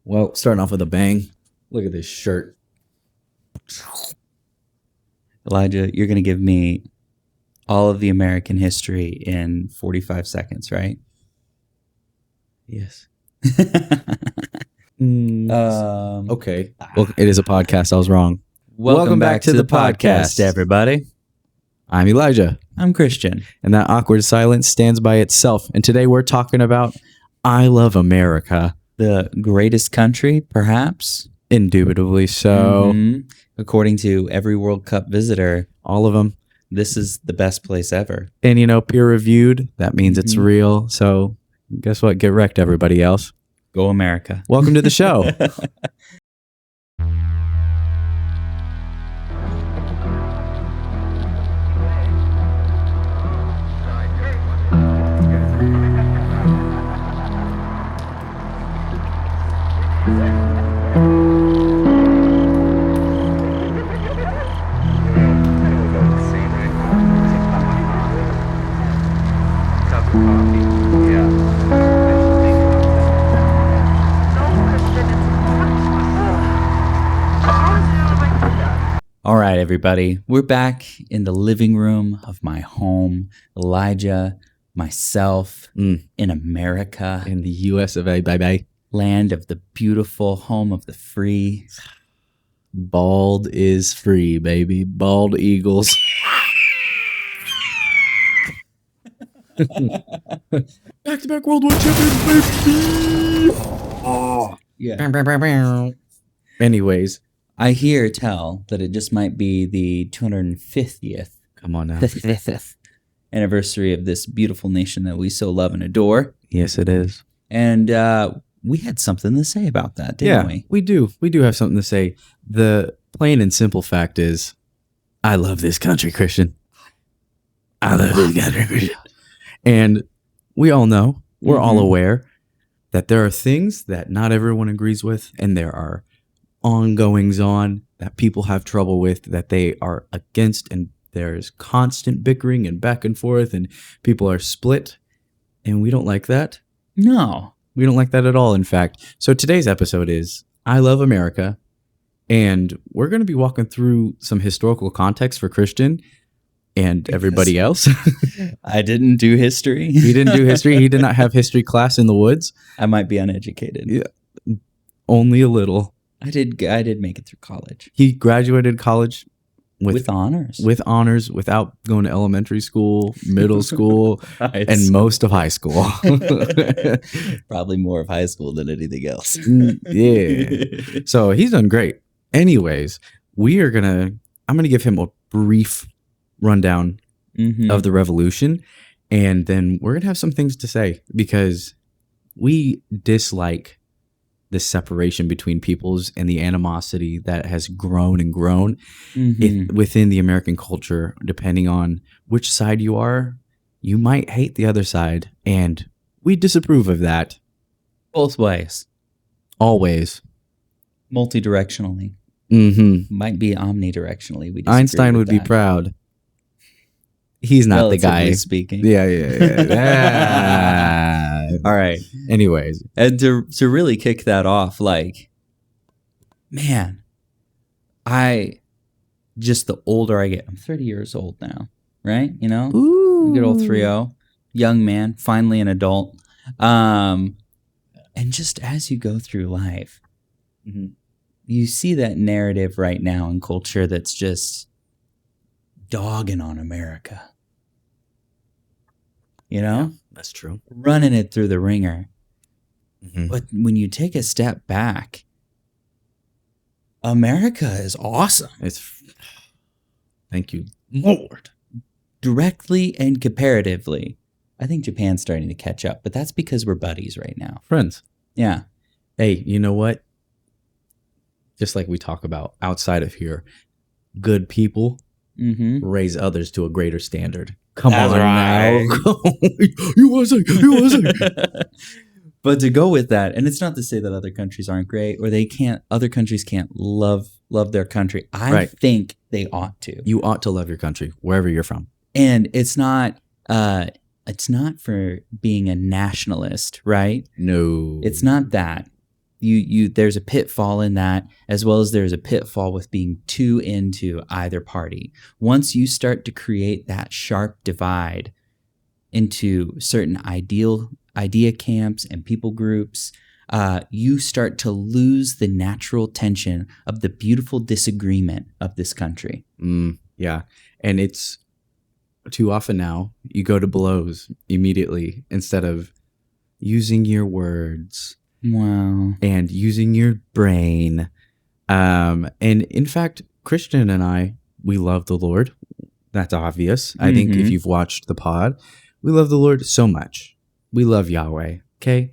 Well, starting off with a bang. Look at this shirt. Elijah, you're going to give me all of the American history in 45 seconds, right? Yes. Okay. Well, it is a podcast. I was wrong. Welcome back to the podcast, everybody. I'm Elijah. I'm Christian. And that awkward silence stands by itself. And today we're talking about I Love America. The greatest country, perhaps? Indubitably so. Mm-hmm. According to every World Cup visitor, All of them. this is the best place ever. And, peer reviewed. That means it's real. So guess what? Get wrecked, everybody else. Go America. Welcome to the show. All right, everybody. We're back in the living room of my home. Elijah, myself, in America. In the US of A, bye-bye. Land of the beautiful, home of the free. Bald is free, baby. Bald eagles. Back-to-back World War champions, baby. Oh. Yeah. Anyways. I hear tell that it just might be the 250th Come on now. anniversary of this beautiful nation that we so love and adore. Yes, it is. And we had something to say about that, didn't we? We do. We do have something to say. The plain and simple fact is, I love this country, Christian. I love this country, Christian. And we all know, we're all aware that there are things that not everyone agrees with, and there are ongoings on that people have trouble with, that they are against, and there's constant bickering and back and forth, and people are split, and we don't like that. No. We don't like that at all, in fact. So today's episode is I Love America, and we're going to be walking through some historical context for Christian and everybody else. I didn't do history. He didn't do history. He did not have history class in the woods. I might be uneducated. Yeah, only a little. I did make it through college. He graduated college with honors. With honors, without going to elementary school, middle school, and most of high school. Probably more of high school than anything else. Yeah. So he's done great. Anyways, I'm going to give him a brief rundown of the revolution, and then we're going to have some things to say because we dislike the separation between peoples and the animosity that has grown and grown within the American culture. Depending on which side you are, you might hate the other side, and we disapprove of that. Both ways. Always. Multi-directionally. Might be omnidirectionally. We Einstein would be proud. He's not the guy. Speaking. Yeah. All right. Anyways. And to really kick that off, like, man, the older I get, I'm 30 years old now, right? Ooh. Good old 3-0, young man, finally an adult. And just as you go through life, you see that narrative right now in culture that's just dogging on America. Yeah, that's true. Running it through the ringer. But when you take a step back, America is awesome. Thank you, Lord. Directly and comparatively. I think Japan's starting to catch up, but that's because we're buddies right now. Friends. Yeah. Hey, you know what? Just like we talk about outside of here, good people raise others to a greater standard. Come That's on right. now. USA. But to go with that, and it's not to say that other countries aren't great or other countries can't love their country. I think they ought to. You ought to love your country, wherever you're from. And it's not for being a nationalist, right? No. It's not that. there's a pitfall in that, as well as there's a pitfall with being too into either party. Once you start to create that sharp divide into certain idea camps and people groups, you start to lose the natural tension of the beautiful disagreement of this country. Yeah. And it's too often now you go to blows immediately instead of using your words. Wow. And using your brain. And in fact, Christian and I, we love the Lord. That's obvious. I think if you've watched the pod, we love the Lord so much. We love Yahweh. Okay.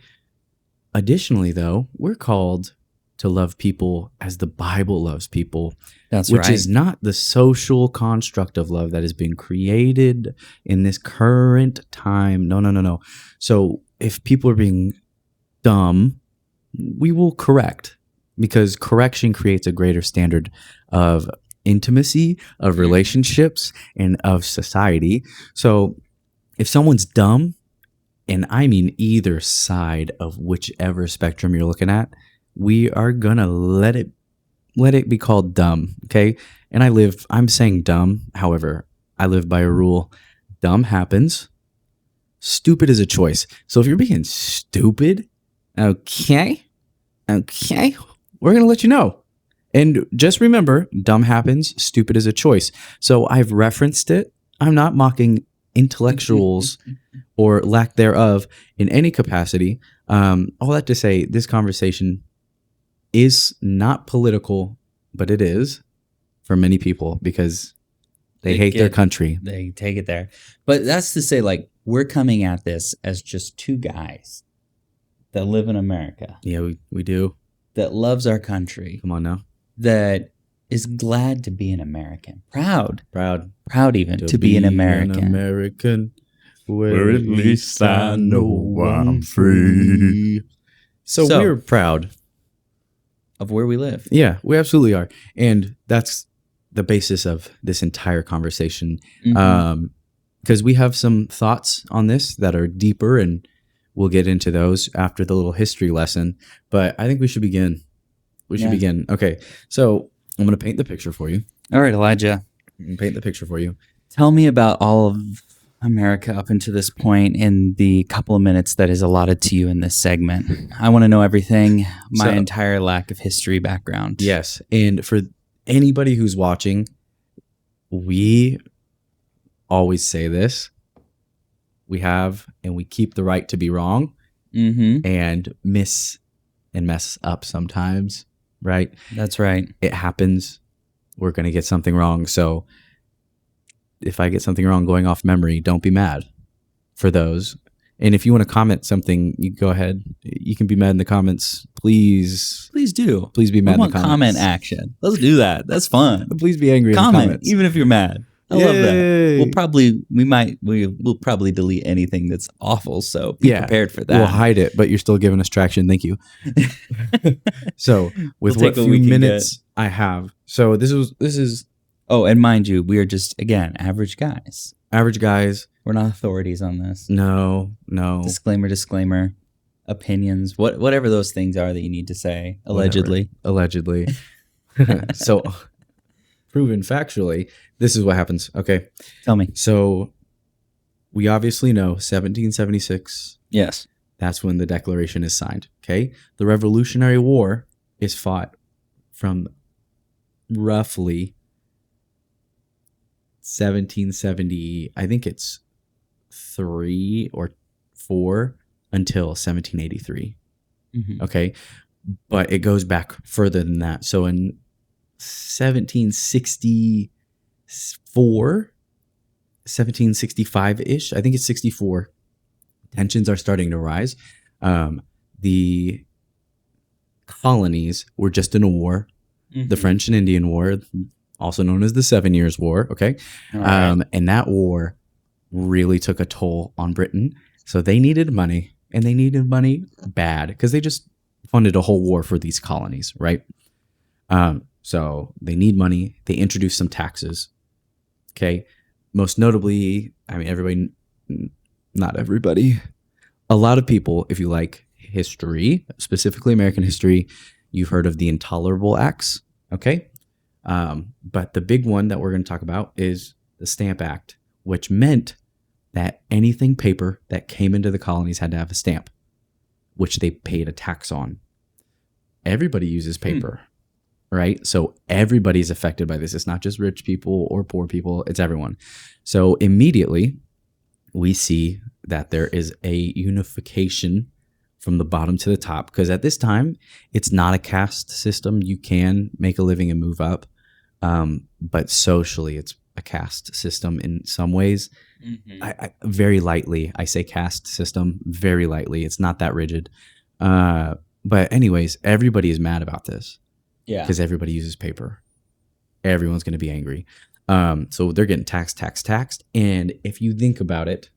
Additionally, though, we're called to love people as the Bible loves people. That's which right. is not the social construct of love that has been created in this current time. No. So if people are being dumb, we will correct, because correction creates a greater standard of intimacy, of relationships, and of society. So if someone's dumb, and I mean either side of whichever spectrum you're looking at, we are gonna let it be called dumb, okay? And I'm saying dumb, however, I live by a rule. Dumb happens. Stupid is a choice. So if you're being stupid, okay, we're going to let you know. And just remember, dumb happens, stupid is a choice. So I've referenced it. I'm not mocking intellectuals or lack thereof in any capacity. All that to say, this conversation is not political, but it is for many people because they hate their country. They take it there. But that's to say, like, we're coming at this as just two guys that live in America. Yeah, we do. That loves our country. Come on now. That is glad to be an American. Proud even to be an American. Where at least I know I'm free. So we're proud of where we live. Yeah, we absolutely are. And that's the basis of this entire conversation. Because we have some thoughts on this that are deeper, and we'll get into those after the little history lesson. But I think we should begin. Begin. Okay, so I'm going to paint the picture for you. All right, Elijah. Paint the picture for you. Tell me about all of America up until this point in the couple of minutes that is allotted to you in this segment. I want to know everything, my entire lack of history background. Yes, and for anybody who's watching, we always say this. We have and we keep the right to be wrong and mess up sometimes, right? That's right. It happens. We're going to get something wrong. So if I get something wrong going off memory, don't be mad for those. And if you want to comment something, you go ahead. You can be mad in the comments. Please do. Please be mad in the comments. Comment action. Let's do that. That's fun. Please be angry in the comments. Even if you're mad. I love that. We'll probably delete anything that's awful. So be prepared for that. We'll hide it, but you're still giving us traction. Thank you. So with what few minutes I have. So this is. Oh, and mind you, we are just, again, average guys. Average guys. We're not authorities on this. No. Disclaimer. Opinions, whatever those things are that you need to say. Allegedly. So, proven factually, this is what happens. Okay. Tell me. So, we obviously know 1776. Yes. That's when the Declaration is signed. Okay. The Revolutionary War is fought from roughly 1770, I think it's 3 or 4 until 1783. Okay. But it goes back further than that. So in 1764, 1765-ish, I think it's 64, tensions are starting to rise. The colonies were just in a war, the French and Indian War, also known as the 7 Years' War, okay? Right. And that war really took a toll on Britain. So they needed money, and they needed money bad because they just funded a whole war for these colonies, right? So they need money. They introduced some taxes, okay? Most notably, I mean, everybody, not everybody, a lot of people, if you like history, specifically American history, you've heard of the Intolerable Acts. Okay. But the big one that we're going to talk about is the Stamp Act, which meant that anything paper that came into the colonies had to have a stamp, which they paid a tax on. Everybody uses paper, right? So everybody's affected by this. It's not just rich people or poor people, it's everyone. So immediately we see that there is a unification from the bottom to the top, because at this time it's not a caste system. You can make a living and move up, but socially it's a caste system in some ways. I very lightly, I say caste system very lightly. It's not that rigid. But anyways, everybody is mad about this. Yeah. Because everybody uses paper. Everyone's going to be angry. So they're getting taxed. And if you think about it,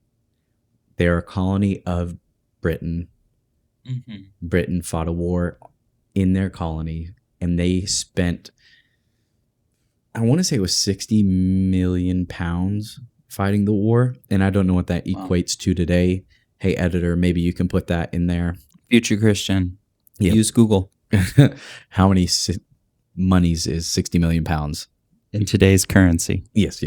they're a colony of Britain. Britain fought a war in their colony, and they spent, I want to say it was 60 million pounds fighting the war. And I don't know what that equates to today. Hey, editor, maybe you can put that in there. Future Christian. Yep. Use Google. How many monies is 60 million pounds? In today's currency. Yes.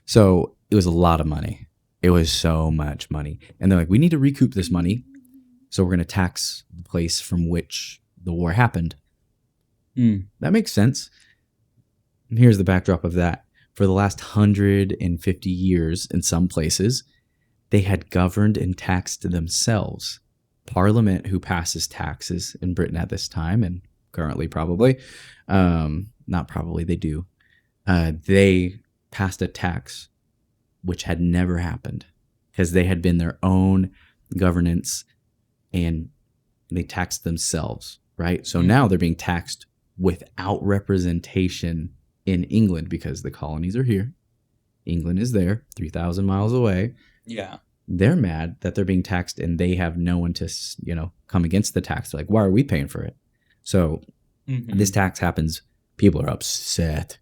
So it was a lot of money. It was so much money. And they're like, we need to recoup this money. So we're going to tax the place from which the war happened. That makes sense. And here's the backdrop of that. For the last 150 years, in some places, they had governed and taxed themselves. Parliament, who passes taxes in Britain at this time, and currently probably, not probably, they do. They passed a tax which had never happened because they had been their own governance and they taxed themselves, right? So now they're being taxed without representation in England because the colonies are here. England is there, 3,000 miles away. Yeah. They're mad that they're being taxed and they have no one to, come against the tax. They're like, why are we paying for it? So this tax happens. People are upset.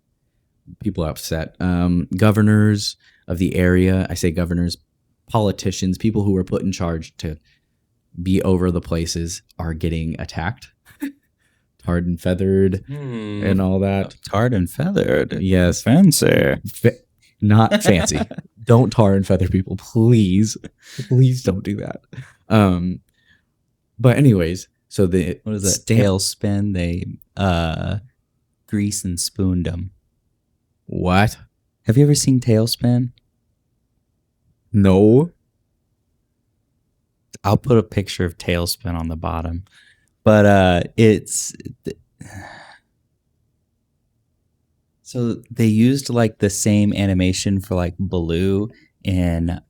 Governors of the area, I say governors, politicians, people who are put in charge to be over the places are getting attacked. Tarred and feathered and all that. Tarred and feathered. Yes. Fancy. Not fancy. Don't tar and feather people, please. Please don't do that. But anyways, so the what is that? Tailspin. They grease and spooned them. What? Have you ever seen Tailspin? No. I'll put a picture of Tailspin on the bottom. But it's so they used like the same animation for like Baloo in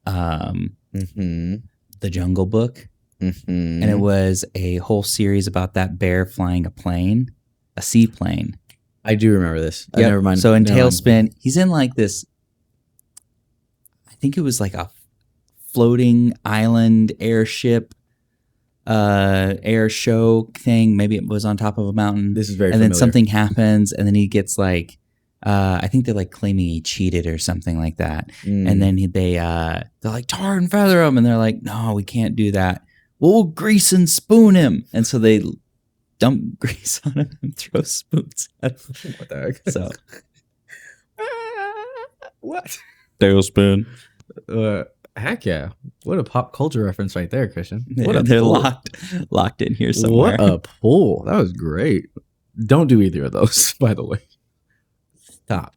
The Jungle Book. And it was a whole series about that bear flying a seaplane. I do remember this. Yep. Never mind. So in Tailspin, he's in like this, I think it was like a floating island airship air show thing. Maybe it was on top of a mountain. This is very and familiar. Then something happens and then he gets like I think they're like claiming he cheated or something like that. And then they're like tar and feather him and they're like, no, we can't do that. We'll grease and spoon him. And so they dump grease on him and throw spoons at him. What the heck? So what? Tailspin. Heck yeah. What a pop culture reference right there, Christian. Yeah, they're locked in here somewhere. What a pull. That was great. Don't do either of those, by the way. Stop.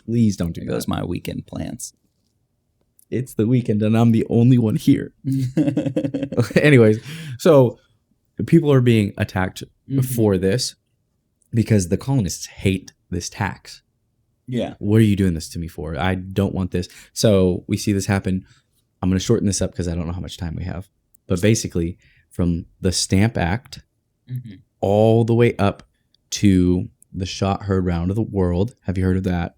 Please don't do that. Those are my weekend plans. It's the weekend and I'm the only one here. Anyways, so people are being attacked for this because the colonists hate this tax. Yeah. What are you doing this to me for? I don't want this. So we see this happen. I'm going to shorten this up because I don't know how much time we have. But basically, from the Stamp Act all the way up to the shot heard round of the world. Have you heard of that?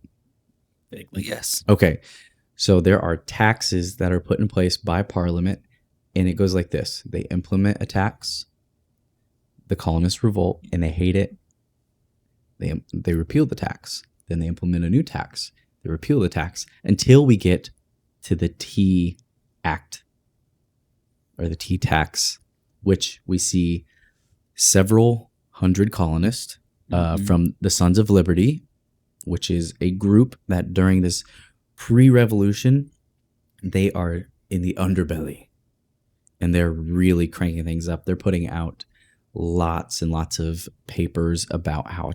Vaguely, yes. Okay. So there are taxes that are put in place by Parliament, and it goes like this. They implement a tax. The colonists revolt, and they hate it. They repeal the tax. Then they implement a new tax. They repeal the tax until we get to the Tea Act or the Tea Tax. which we see several hundred colonists from the Sons of Liberty, which is a group that during this pre-revolution, they are in the underbelly and they're really cranking things up. They're putting out lots and lots of papers about how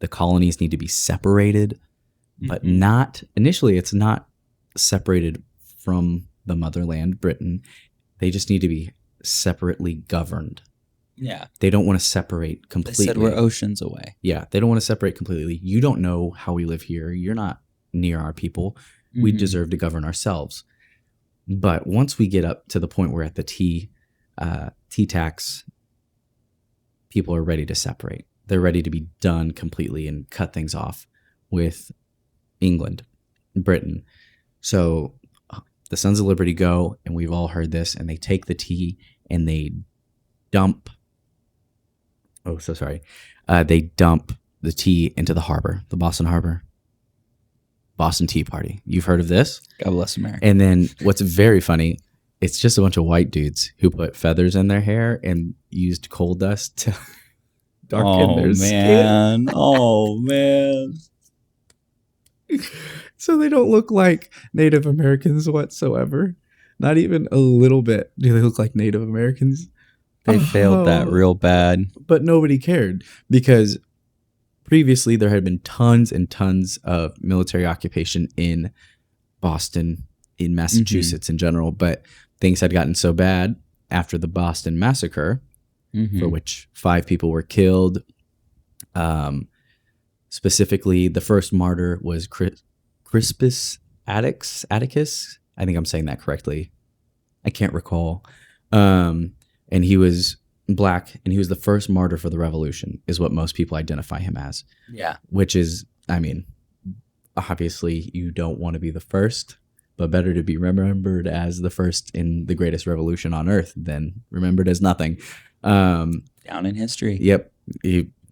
the colonies need to be separated, but not initially, it's not separated from the motherland, Britain. They just need to be separately governed. Yeah. They don't want to separate completely. They said we're oceans away. Yeah. They don't want to separate completely. You don't know how we live here. You're not near our people. We deserve to govern ourselves. But once we get up to the point where at the tea tax, people are ready to separate. They're ready to be done completely and cut things off with England, Britain. So the Sons of Liberty go, and we've all heard this, and they take the tea and they dump. Oh, so sorry. They dump the tea into the harbor, the Boston Harbor. Boston Tea Party. You've heard of this? God bless America. And then what's very funny, it's just a bunch of white dudes who put feathers in their hair and used coal dust to darken their skin. Oh, man. So they don't look like Native Americans whatsoever. Not even a little bit do they look like Native Americans. They failed that real bad. But nobody cared because previously there had been tons and tons of military occupation in Boston, in Massachusetts in general. But things had gotten so bad after the Boston Massacre, for which 5 people were killed. Specifically, the first martyr was Crispus Atticus. I think I'm saying that correctly. I can't recall. And he was black, and he was the first martyr for the revolution, is what most people identify him as. Yeah. Which is, I mean, obviously you don't want to be the first, but better to be remembered as the first in the greatest revolution on earth than remembered as nothing. Down in history. Yep.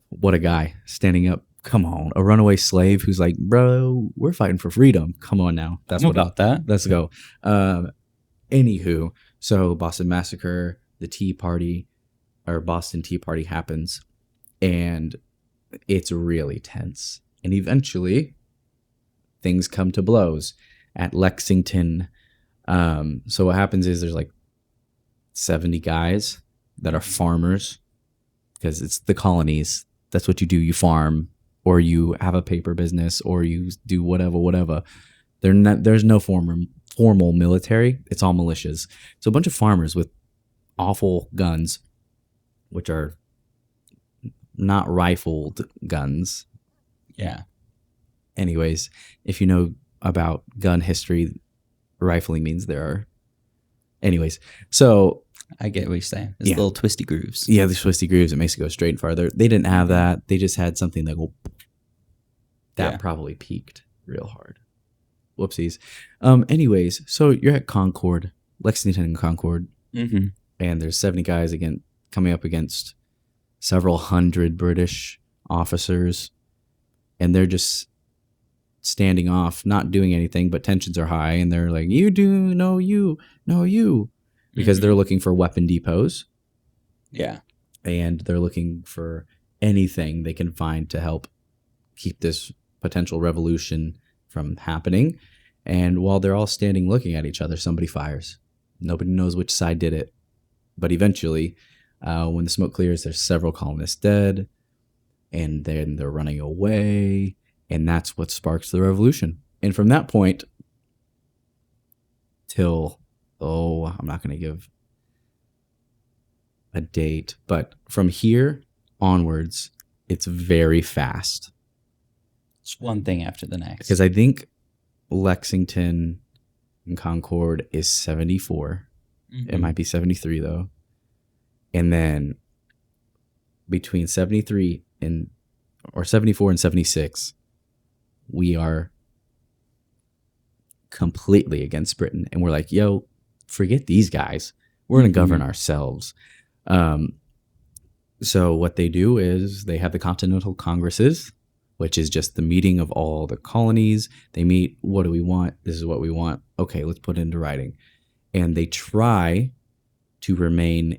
What a guy standing up. Come on. A runaway slave who's like, bro, we're fighting for freedom. Come on now. That's what about that. Let's go. Anywho, so Boston Massacre, the Tea Party, or Boston Tea Party happens, and it's really tense. And eventually, things come to blows at Lexington. So what happens is there's like 70 guys that are farmers, because it's the colonies. That's what you do. You farm, or you have a paper business, or you do whatever. There's no formal military. It's all militias. So a bunch of farmers with awful guns, which are not rifled guns. Yeah. Anyways, if you know about gun history, rifling means there are. Anyways, so I get what you're saying. It's little twisty grooves. Yeah, the twisty grooves. It makes it go straight and farther. They didn't have that. They just had something that probably peaked real hard. Whoopsies. Anyways, so you're at Concord, Lexington and Concord, and there's 70 guys coming up against several hundred British officers, and they're just standing off, not doing anything, but tensions are high, and they're like, you do, no, you, because they're looking for weapon depots. Yeah. And they're looking for anything they can find to help keep this potential revolution from happening. And while they're all standing looking at each other, somebody fires. Nobody knows which side did it. But eventually, when the smoke clears, there's several colonists dead, and then they're running away, and that's what sparks the revolution. And from that point till, I'm not going to give a date, but from here onwards, it's very fast. It's one thing after the next. Because I think Lexington and Concord is 74. It might be 73 though. And then between 73 or 74 and 76, we are completely against Britain. And we're like, yo, forget these guys. We're going to govern ourselves. So what they do is they have the Continental Congresses, which is just the meeting of all the colonies. They meet, what do we want? This is what we want. Okay, let's put it into writing. And they try to remain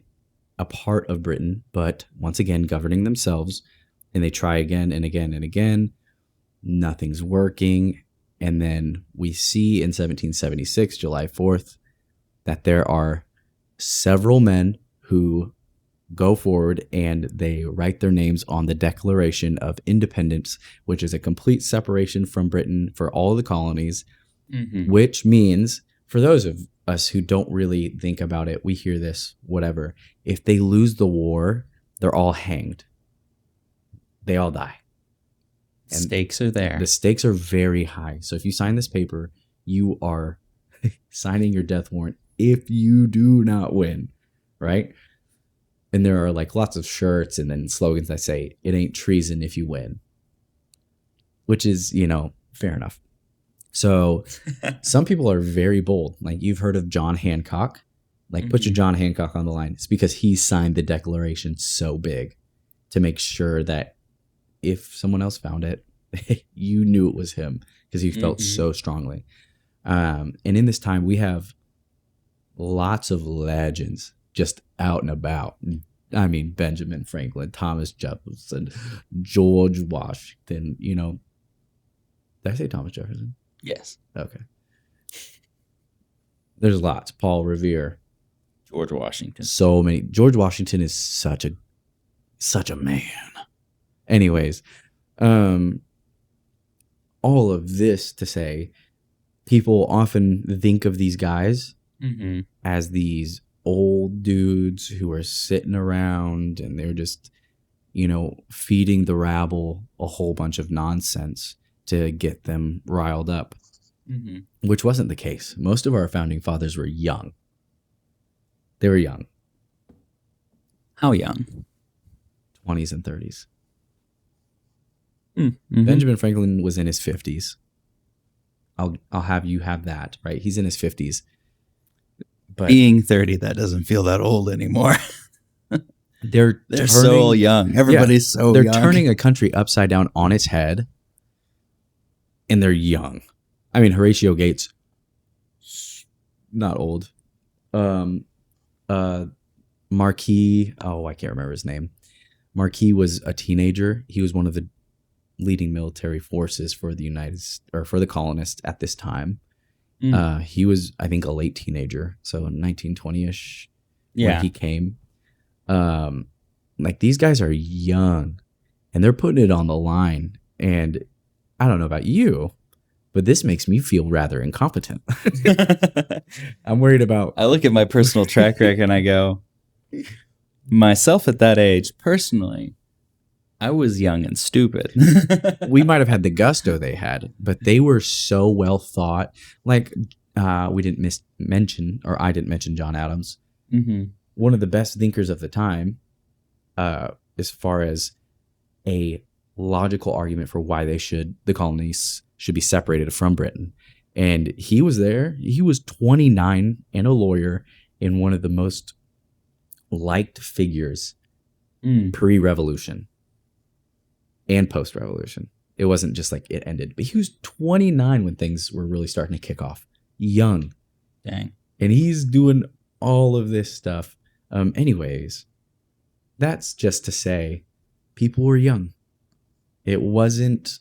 a part of Britain, but once again governing themselves. And they try again and again and again. Nothing's working. And then we see in 1776, July 4th, that there are several men who go forward and they write their names on the Declaration of Independence, which is a complete separation from Britain for all the colonies, which means, for those of us who don't really think about it, we hear this, whatever. If they lose the war, they're all hanged. They all die. And stakes are there. The stakes are very high. So if you sign this paper, you are signing your death warrant if you do not win, right? And there are like lots of shirts and then slogans that say, it ain't treason if you win, which is, fair enough. So some people are very bold. Like you've heard of John Hancock. Like put your John Hancock on the line. It's because he signed the Declaration so big to make sure that if someone else found it, you knew it was him because he felt so strongly. And in this time, we have lots of legends just out and about. I mean, Benjamin Franklin, Thomas Jefferson, George Washington, Did I say Thomas Jefferson? Yes. Okay. There's lots. Paul Revere. George Washington. So many. George Washington is such a man. Anyways, all of this to say, people often think of these guys as these old dudes who are sitting around and they're just, feeding the rabble a whole bunch of nonsense to get them riled up, which wasn't the case. Most of our founding fathers were young. They were young. How young? 20s and 30s. Benjamin Franklin was in his 50s. I'll have you have that, right? He's in his 50s. But being 30, that doesn't feel that old anymore. They're so young. Everybody's so young. They're turning a country upside down on its head, and they're young. I mean, Horatio Gates, not old. Marquis, I can't remember his name. Marquis was a teenager. He was one of the leading military forces for the colonists at this time. He was, I think, a late teenager, so 1920-ish when he came. Like these guys are young, and they're putting it on the line. And I don't know about you, but this makes me feel rather incompetent. I'm worried about. I look at my personal track record and I go, myself at that age, personally, I was young and stupid. We might have had the gusto they had, but they were so well thought. Like I didn't mention John Adams. One of the best thinkers of the time, as far as a logical argument for why the colonies should be separated from Britain. And he was there. He was 29 and a lawyer in one of the most liked figures pre-revolution and post-revolution. It wasn't just like it ended, but he was 29 when things were really starting to kick off. Young. Dang. And he's doing all of this stuff. Anyways, that's just to say people were young. It wasn't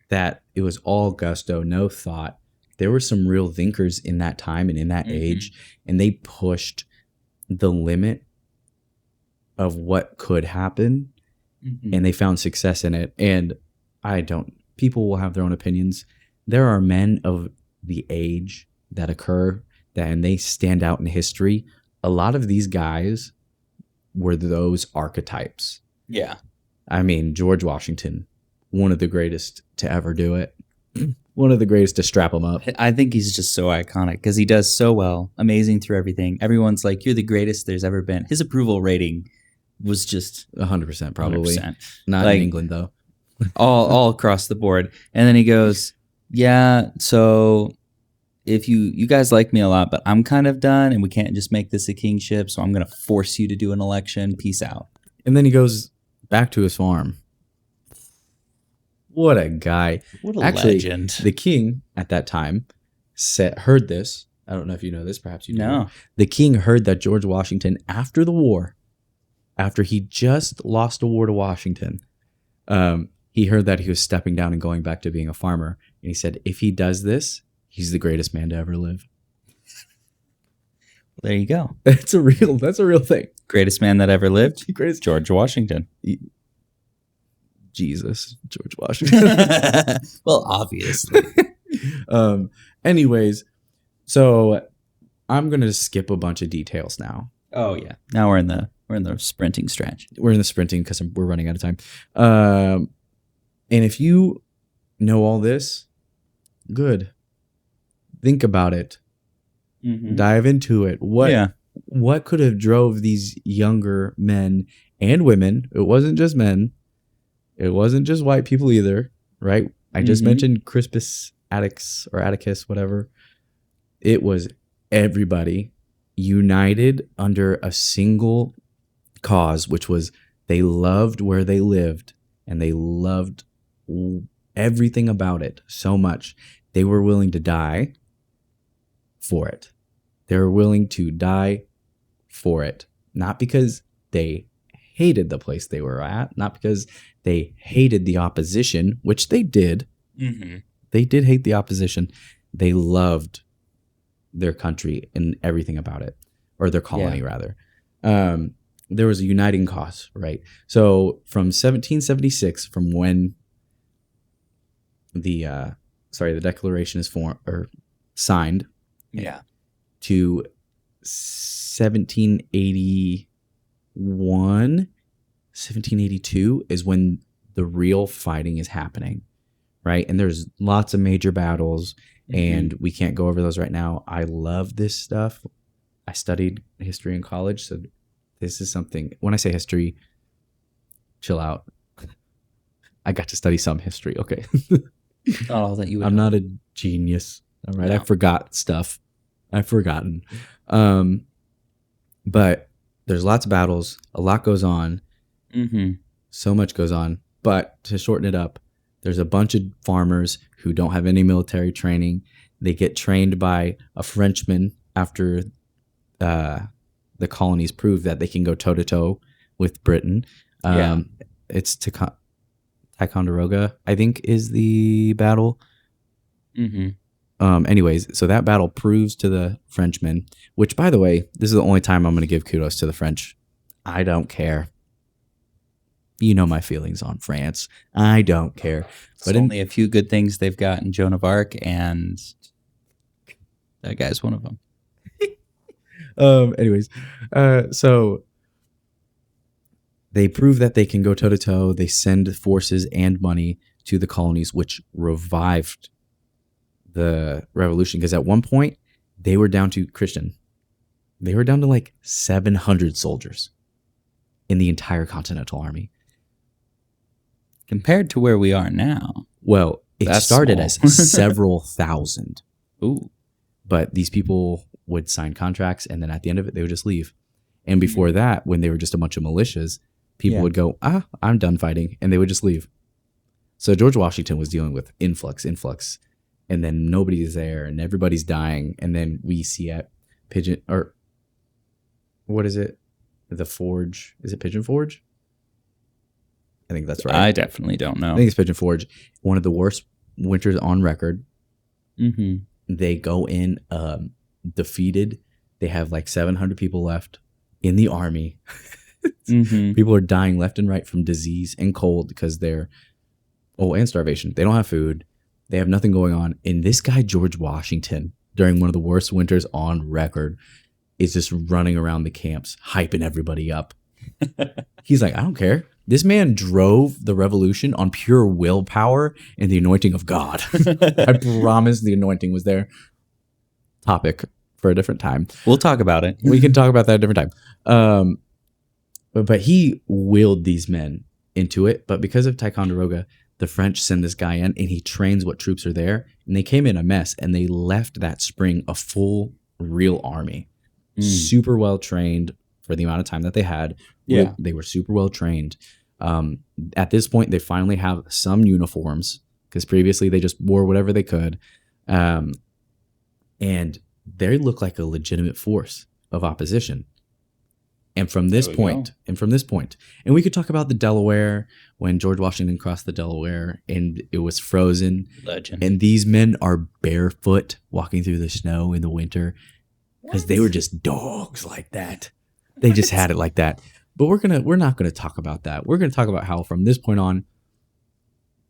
that it was all gusto, no thought. There were some real thinkers in that time and in that age, and they pushed the limit of what could happen, and they found success in it. And people will have their own opinions. There are men of the age that occur and they stand out in history. A lot of these guys were those archetypes. Yeah. I mean, George Washington, one of the greatest to ever do it. One of the greatest to strap him up. I think he's just so iconic because he does so well, amazing through everything. Everyone's like, you're the greatest there's ever been. His approval rating was just 100% probably. 100%. Not like, in England, though. all across the board. And then he goes, yeah, so if you guys like me a lot, but I'm kind of done and we can't just make this a kingship, so I'm going to force you to do an election. Peace out. And then he goes back to his farm. What a guy. What a legend. The king at that time heard this. I don't know if you know this. Perhaps you do. No. The king heard that George Washington, after the war, after he just lost a war to Washington, he heard that he was stepping down and going back to being a farmer. And he said, if he does this, he's the greatest man to ever live. There you go. That's a real thing. Greatest man that ever lived? Greatest. George Washington. Jesus, George Washington. Well, obviously. Anyways, so I'm gonna skip a bunch of details now. Oh yeah. Now we're in the sprinting stretch. We're in the sprinting because we're running out of time. And if you know all this, good. Think about it. Mm-hmm. Dive into it. What could have drove these younger men and women? It wasn't just men. It wasn't just white people either, right? I just mentioned Crispus Attucks or Atticus, whatever. It was everybody united under a single cause, which was they loved where they lived and they loved everything about it so much. They were willing to die for it. They were willing to die for it. Not because they hated the place they were at, not because they hated the opposition, which they did. Mm-hmm. They did hate the opposition. They loved their country and everything about it, or their colony rather. There was a uniting cause, right? So from 1776, from when the Declaration is signed, to 1782 is when the real fighting is happening, right? And there's lots of major battles, and we can't go over those right now. I love this stuff. I studied history in college, so this is something, when I say history, chill out. I got to study some history, okay? Oh, that you. I'm not a genius, all right? No. I forgot stuff. I've forgotten. But there's lots of battles. A lot goes on. Mm-hmm. So much goes on. But to shorten it up, there's a bunch of farmers who don't have any military training. They get trained by a Frenchman after the colonies prove that they can go toe-to-toe with Britain. It's Ticonderoga, I think, is the battle. Mm-hmm. Anyways, so that battle proves to the Frenchmen, which, by the way, this is the only time I'm going to give kudos to the French. I don't care. You know my feelings on France. I don't care. But only a few good things they've got in Joan of Arc, and that guy's one of them. Anyways, so they prove that they can go toe-to-toe. They send forces and money to the colonies, which revived the revolution, because at one point they were down to They were down to like 700 soldiers in the entire Continental Army. Compared to where we are now. Well, it started as several thousand. Ooh. But these people would sign contracts, and then at the end of it, they would just leave. And before that, when they were just a bunch of militias, people would go, I'm done fighting, and they would just leave. So George Washington was dealing with influx, and then nobody's there, and everybody's dying. And then we see at Pigeon, or what is it? The Forge. Is it Pigeon Forge? I think that's right. I definitely don't know. I think it's Pigeon Forge. One of the worst winters on record. Mm-hmm. They go in defeated. They have like 700 people left in the army. Mm-hmm. People are dying left and right from disease and cold because and starvation. They don't have food. They have nothing going on. And this guy, George Washington, during one of the worst winters on record, is just running around the camps, hyping everybody up. He's like, I don't care. This man drove the revolution on pure willpower and the anointing of God. I promise the anointing was there. Topic for a different time. We'll talk about it. We can talk about that a different time. But he willed these men into it. But because of Ticonderoga, the French send this guy in, and he trains what troops are there. And they came in a mess, and they left that spring a full, real army. Super well trained for the amount of time that they had. Yeah. They were super well trained. At this point, they finally have some uniforms, because previously they just wore whatever they could. And they look like a legitimate force of opposition. And from this point, and we could talk about the Delaware, when George Washington crossed the Delaware and it was frozen. Legend. And these men are barefoot walking through the snow in the winter because they were just dogs like that. They just had it like that. But we're not gonna talk about that. We're gonna talk about how from this point on,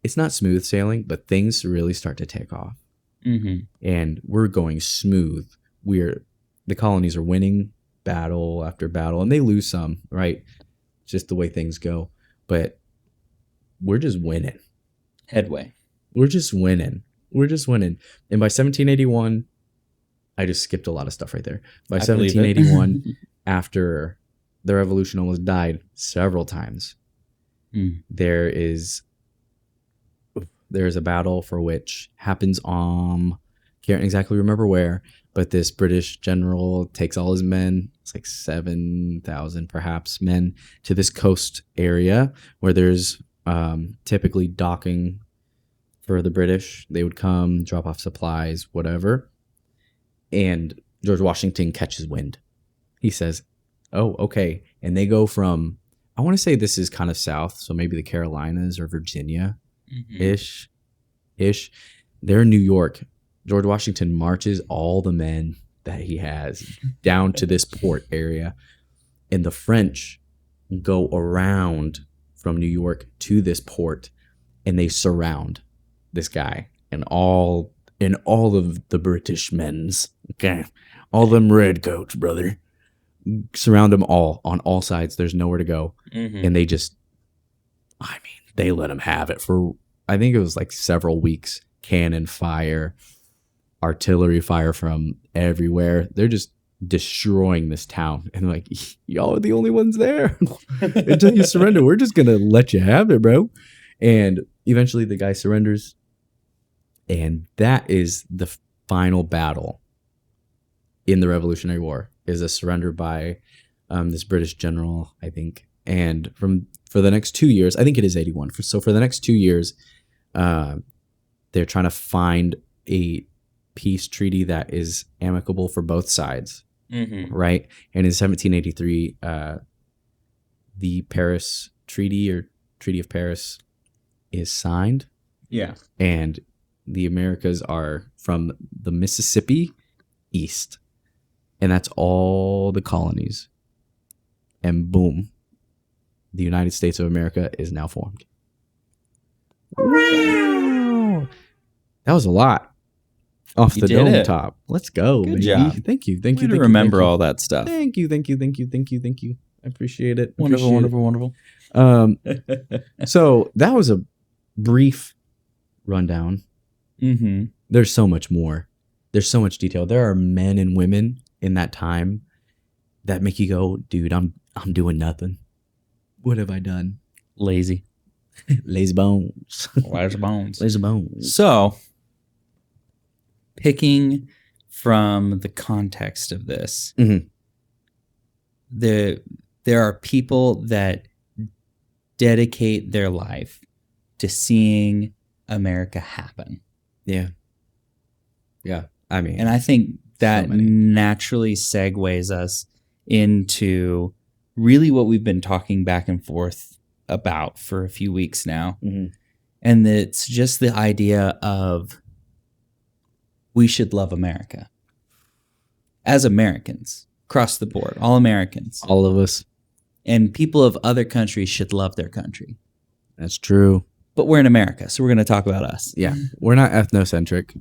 it's not smooth sailing, but things really start to take off. Mm-hmm. And we're going smooth. The colonies are winning battle after battle, and they lose some, right? Just the way things go. But we're just winning. Headway. We're just winning. And by 1781, I just skipped a lot of stuff right there. By 1781, after the revolution almost died several times, there is a battle for which happens can't exactly remember where, but this British general takes all his men, it's like 7,000 perhaps men, to this coast area where there's typically docking for the British. They would come, drop off supplies, whatever. And George Washington catches wind. He says, oh, okay. And they go from, I want to say this is kind of south, so maybe the Carolinas or Virginia-ish. They're in New York. George Washington marches all the men that he has down to this port area. And the French go around from New York to this port, and they surround this guy and all of the British men's, okay, all them redcoats, brother, surround them all on all sides. There's nowhere to go. And they just, they let them have it for, I think it was like several weeks. Cannon fire, artillery fire from everywhere. They're just destroying this town. And like, y'all are the only ones there. Until you surrender, we're just going to let you have it, bro. And eventually the guy surrenders. And that is the final battle in the Revolutionary War, is a surrender by this British general, I think. And for the next 2 years, I think it is 81. So for the next 2 years, they're trying to find a peace treaty that is amicable for both sides, right? And in 1783, the Paris Treaty, or Treaty of Paris, is signed. Yeah. And the Americas are from the Mississippi east. And that's all the colonies. And boom, the United States of America is now formed. Wow. That was a lot off the dome top. Let's go. Good job. Thank you. Way to remember all that stuff. Thank you. I appreciate it. Wonderful. So that was a brief rundown. There's so much more. There's so much detail. There are men and women in that time that make you go, dude, I'm doing nothing. What have I done? Lazy bones. Lazy bones. So, picking from the context of this, there are people that dedicate their life to seeing America happen. Yeah. And I think that naturally segues us into really what we've been talking back and forth about for a few weeks now. And it's just the idea of we should love America as Americans across the board, all Americans, all of us, and people of other countries should love their country. That's true. But we're in America, so we're going to talk about us. Yeah. We're not ethnocentric.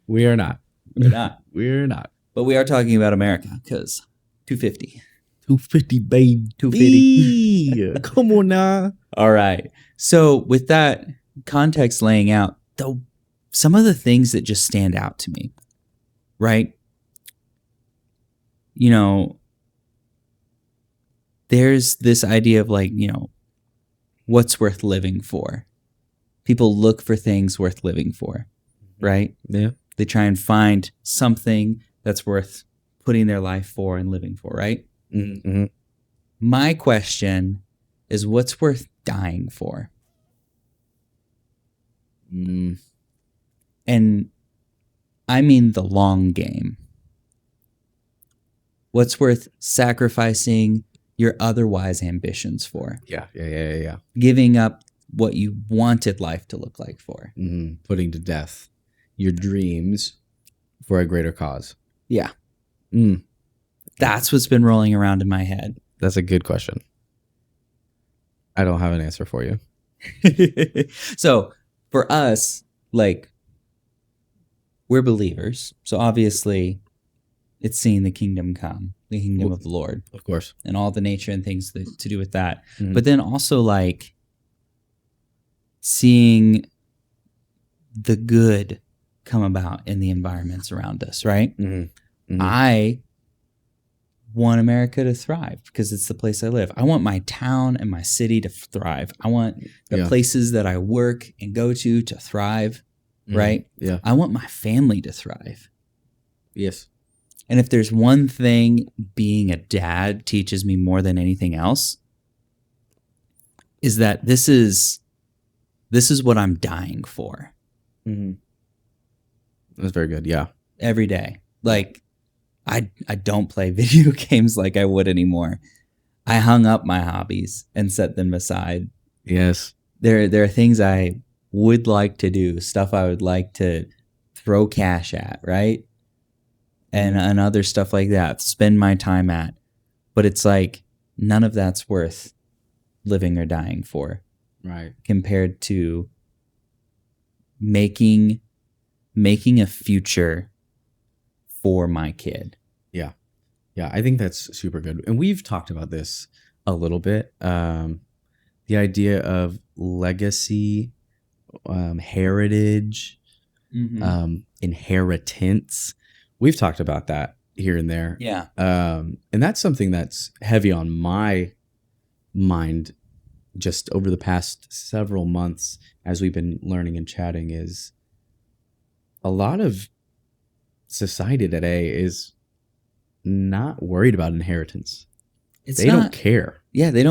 We are not. We're not. But we are talking about America because 250. 250, babe. 250. Come on now. All right. So with that context laying out, though, some of the things that just stand out to me, right? You know, there's this idea of like, you know, what's worth living for? People look for things worth living for, right? Yeah. They try and find something that's worth putting their life for and living for, right? Mm-hmm. My question is, what's worth dying for? And I mean the long game. What's worth sacrificing your otherwise ambitions for? Yeah. Giving up what you wanted life to look like for. Putting to death your dreams for a greater cause. Yeah. Mm. That's what's been rolling around in my head. That's a good question. I don't have an answer for you. So for us, like, we're believers. So obviously it's seeing the kingdom come, the kingdom of the Lord. Of course. And all the nature and things to do with that. Mhm. But then also like seeing the good come about in the environments around us, right? I want America to thrive because it's the place I live. I want my town and my city to thrive. I want the places that I work and go to thrive, right? Yeah. I want my family to thrive. Yes. And if there's one thing being a dad teaches me more than anything else, is that this is what I'm dying for. That's very good. Yeah. Every day. Like, I don't play video games like I would anymore. I hung up my hobbies and set them aside. Yes. There are things I would like to do, stuff I would like to throw cash at, right? And other stuff like that, spend my time at. But it's like, none of that's worth living or dying for. Right. Compared to making a future for my kid. Yeah. Yeah. I think that's super good. And we've talked about this a little bit. The idea of legacy, heritage, inheritance. We've talked about that here and there. Yeah. And that's something that's heavy on my mind just over the past several months as we've been learning and chatting, is a lot of society today is not worried about inheritance. They don't care. Yeah, they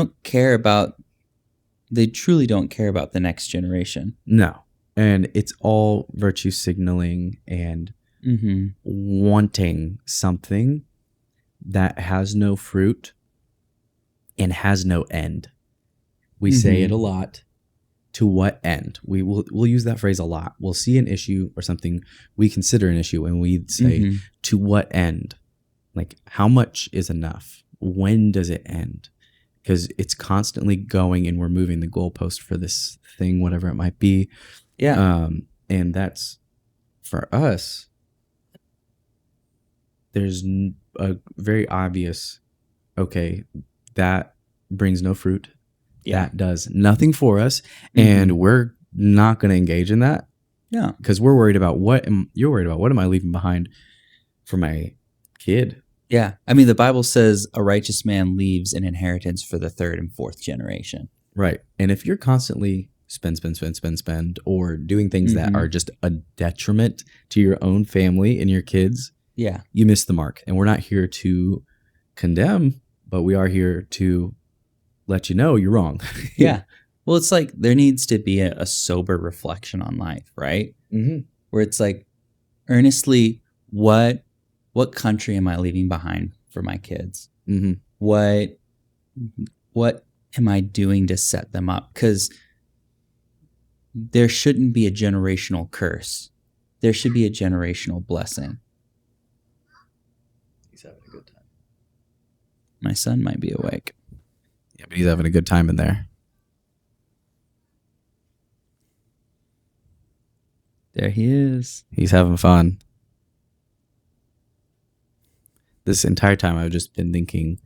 truly don't care about the next generation. No. And it's all virtue signaling and wanting something that has no fruit and has no end. We say it a lot. To what end? We'll use that phrase a lot. We'll see an issue or something we consider an issue and we say, to what end? Like, how much is enough? When does it end? Because it's constantly going and we're moving the goalpost for this thing, whatever it might be. Yeah. And that's, for us, there's a very obvious, okay, that brings no fruit. Yeah. That does nothing for us. And we're not going to engage in that. Yeah. Because we're worried about what am I leaving behind for my kid? Yeah. I mean, the Bible says a righteous man leaves an inheritance for the third and fourth generation. Right. And if you're constantly spend, or doing things that are just a detriment to your own family and your kids, you miss the mark. And we're not here to condemn, but we are here to let you know you're wrong. Yeah. Well, it's like there needs to be a sober reflection on life, right? Where it's like, earnestly, what country am I leaving behind for my kids? What am I doing to set them up? Because there shouldn't be a generational curse. There should be a generational blessing. He's having a good time. My son might be awake. Yeah, but he's having a good time in there. There he is. He's having fun. This entire time I've just been thinking,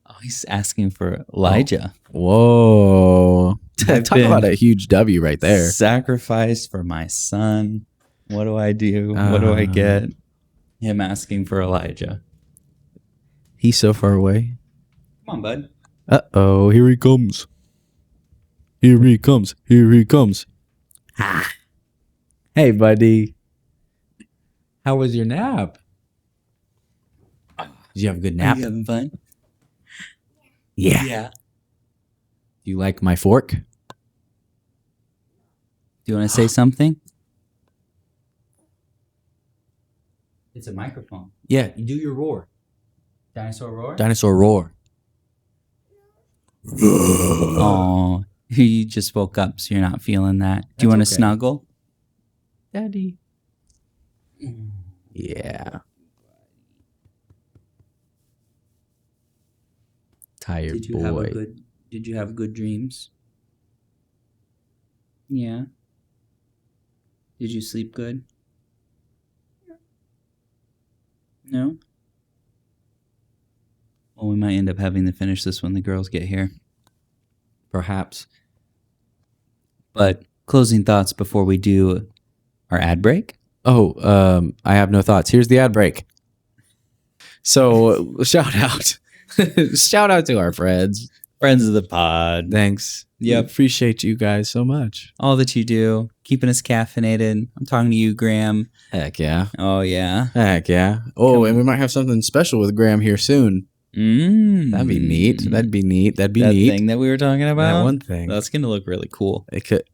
oh, he's asking for Elijah. Whoa. Talk about a huge W right there. Sacrifice for my son. What do I do? What do I get? Him asking for Elijah. He's so far away. Come on, bud. Uh-oh, here he comes. Here he comes. Here he comes. Ah. Hey, buddy. How was your nap? Did you have a good nap? Are you having fun? Yeah. Yeah. Do you like my fork? Do you want to say something? It's a microphone. Yeah. You do your roar. Dinosaur roar? Dinosaur roar. Oh, you just woke up, so you're not feeling that. Do you want to okay. snuggle? Daddy. Yeah. Tired Did you boy. Did you have good dreams? Yeah. Did you sleep good? No. Well, we might end up having to finish this when the girls get here. Perhaps. But closing thoughts before we do our ad break? Oh, I have no thoughts. Here's the ad break. So shout out. Shout out to our friends. Friends of the pod. Thanks. Yep. We appreciate you guys so much. All that you do, keeping us caffeinated. I'm talking to you, Graham. Heck yeah. Oh, yeah. Heck yeah. Oh, and we might have something special with Graham here soon. That'd be neat. That'd be neat. That'd be that neat. thing that we were talking about? That one thing. That's going to look really cool. It could.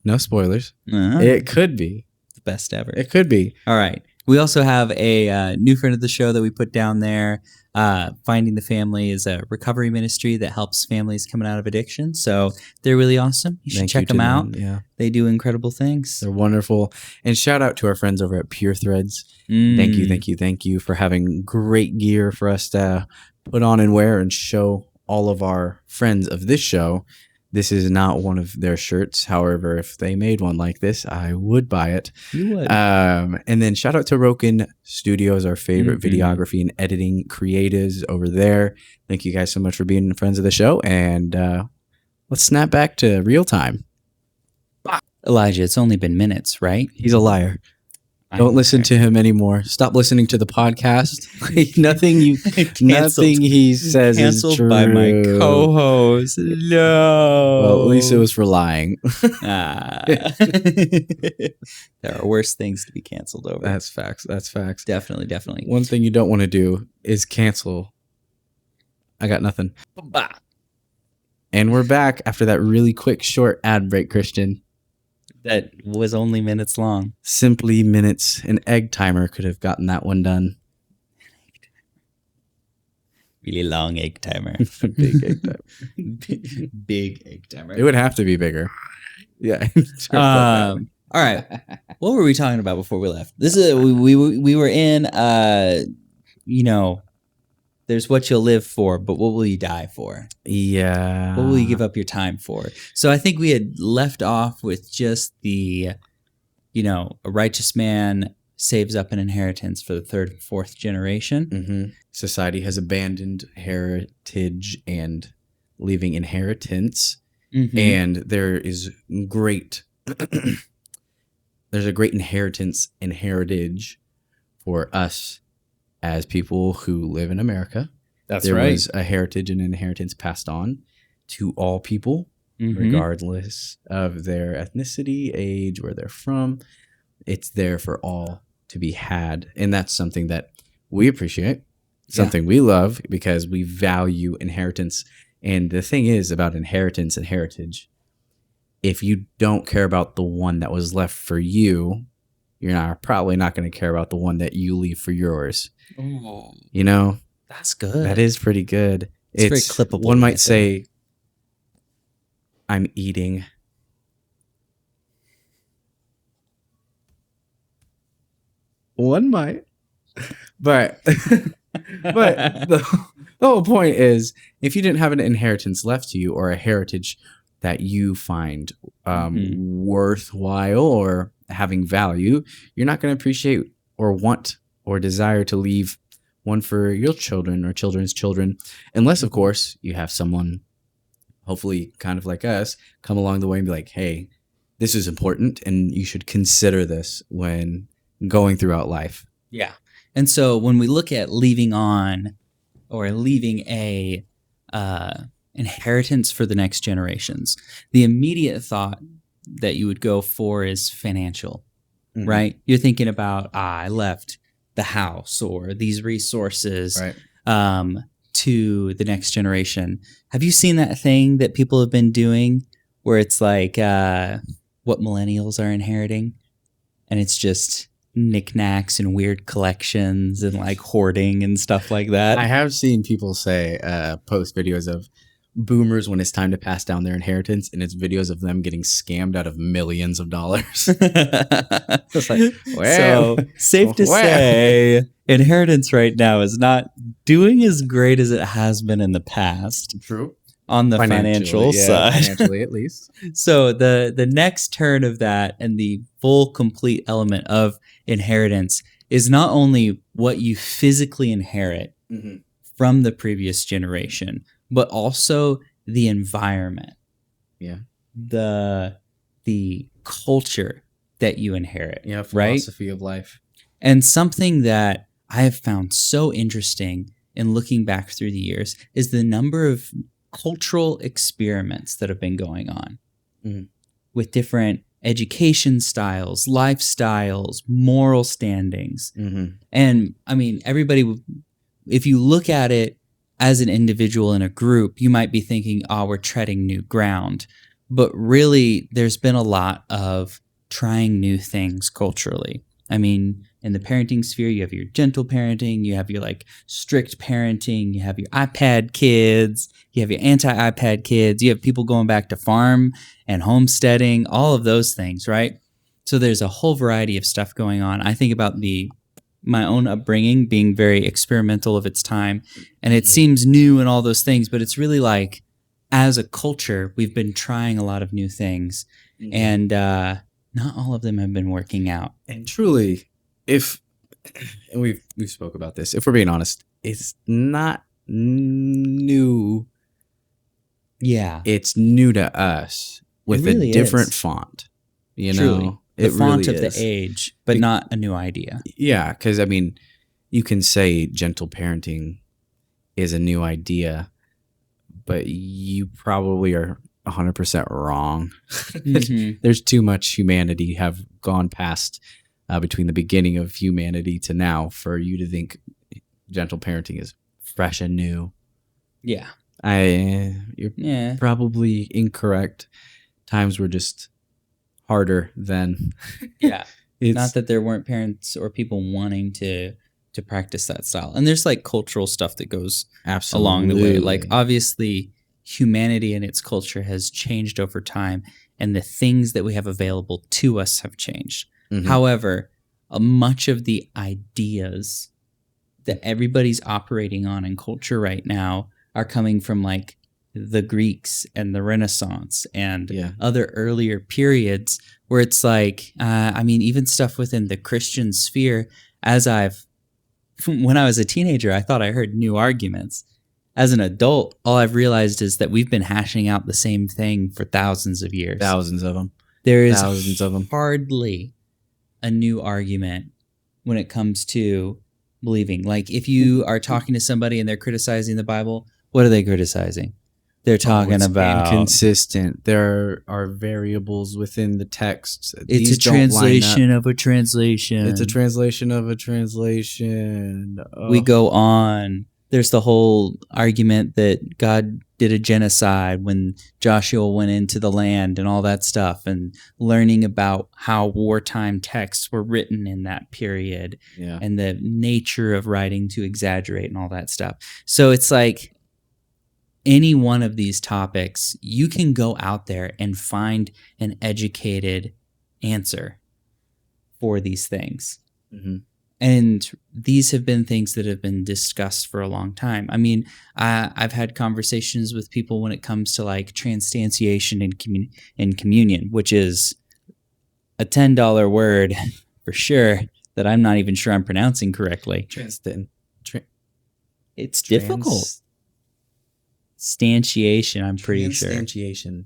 No spoilers. Uh-huh. It could be. The best ever. It could be. All right. We also have a new friend of the show that we put down there. Finding the Family is a recovery ministry that helps families coming out of addiction. So they're really awesome. You should check them out. Yeah. They do incredible things. They're wonderful. And shout out to our friends over at Pure Threads. Thank you for having great gear for us to put on and wear and show all of our friends of this show. This is not one of their shirts. However, if they made one like this, I would buy it. You would. And then shout out to Roken Studios, our favorite videography and editing creatives over there. Thank you guys so much for being friends of the show. And let's snap back to real time. Elijah, it's only been minutes, right? He's a liar. Don't listen to him anymore. Stop listening to the podcast. Nothing he says is true. By my co-host. No. Well, at least it was for lying. There are worse things to be canceled over. That's facts. That's facts. Definitely. One thing you don't want to do is cancel. I got nothing. And we're back after that really quick, short ad break, Christian. That was only minutes long. Simply minutes. An egg timer could have gotten that one done. Really long egg timer. Big egg timer. Big egg timer. It would have to be bigger. Yeah. All right. What were we talking about before we left? This is we were in there's what you'll live for, but what will you die for? Yeah. What will you give up your time for? So I think we had left off with just the, a righteous man saves up an inheritance for the third and fourth generation. Mm-hmm. Society has abandoned heritage and leaving inheritance. Mm-hmm. And there is there's a great inheritance and heritage for us as people who live in America. That's right. There was a heritage and inheritance passed on to all people, regardless of their ethnicity, age, where they're from. It's there for all to be had. And that's something that we appreciate, something we love because we value inheritance. And the thing is about inheritance and heritage, if you don't care about the one that was left for you, you're probably not going to care about the one that you leave for yours. Oh, that's good. That is pretty good. It's very clippable. One might say, I'm eating. One might. But the whole point is, if you didn't have an inheritance left to you or a heritage that you find worthwhile or having value, you're not going to appreciate or want or desire to leave one for your children or children's children, unless, of course, you have someone, hopefully kind of like us, come along the way and be like, hey, this is important and you should consider this when going throughout life. Yeah. And so when we look at leaving on or leaving a inheritance for the next generations, the immediate thought that you would go for is financial, right? You're thinking about, I left the house or these resources to the next generation. Have you seen that thing that people have been doing where it's like what millennials are inheriting? And it's just knickknacks and weird collections and like hoarding and stuff like that. I have seen people say, post videos of boomers when it's time to pass down their inheritance, and it's videos of them getting scammed out of millions of dollars. It's like, so safe to say, inheritance right now is not doing as great as it has been in the past. True. On the financial side. Financially at least. So the next turn of that and the full complete element of inheritance is not only what you physically inherit from the previous generation, but also the environment. Yeah. The culture that you inherit. Yeah, philosophy of life. And something that I have found so interesting in looking back through the years is the number of cultural experiments that have been going on with different education styles, lifestyles, moral standings. And I mean, everybody, if you look at it as an individual in a group, you might be thinking, oh, we're treading new ground. But really, there's been a lot of trying new things culturally. I mean, in the parenting sphere, you have your gentle parenting, you have your like strict parenting, you have your iPad kids, you have your anti-iPad kids, you have people going back to farm and homesteading, all of those things, right? So there's a whole variety of stuff going on. I think about my own upbringing being very experimental of its time, and it seems new and all those things, but it's really like, as a culture, we've been trying a lot of new things, and not all of them have been working out. And truly, and we've spoke about this, if we're being honest, it's not new. Yeah. It's new to us with really a different font. You Truly. know? The font really of the age, but not a new idea. Yeah, because I mean, you can say gentle parenting is a new idea, but you probably are 100% wrong. There's too much humanity have gone past between the beginning of humanity to now for you to think gentle parenting is fresh and new. Yeah. You're probably incorrect. Times were just harder then. Yeah. Not that there weren't parents or people wanting to practice that style. And there's like cultural stuff that goes along the way. Like obviously humanity and its culture has changed over time, and the things that we have available to us have changed. However, much of the ideas that everybody's operating on in culture right now are coming from like the Greeks and the Renaissance and other earlier periods where it's like, I mean, even stuff within the Christian sphere, when I was a teenager, I thought I heard new arguments. As an adult, all I've realized is that we've been hashing out the same thing for thousands of years. Thousands of them. There is hardly a new argument when it comes to believing. Like if you are talking to somebody and they're criticizing the Bible, what are they criticizing? They're talking about inconsistent. There are variables within the text. It's a translation of a translation. It's a translation of a translation. We go on. There's the whole argument that God did a genocide when Joshua went into the land and all that stuff, and learning about how wartime texts were written in that period and the nature of writing to exaggerate and all that stuff. So it's like any one of these topics, you can go out there and find an educated answer for these things. And these have been things that have been discussed for a long time. I mean, I've had conversations with people when it comes to like transubstantiation and communion, which is a $10 word for sure that I'm not even sure I'm pronouncing correctly. It's difficult. Stantiation, I'm pretty sure. Stantiation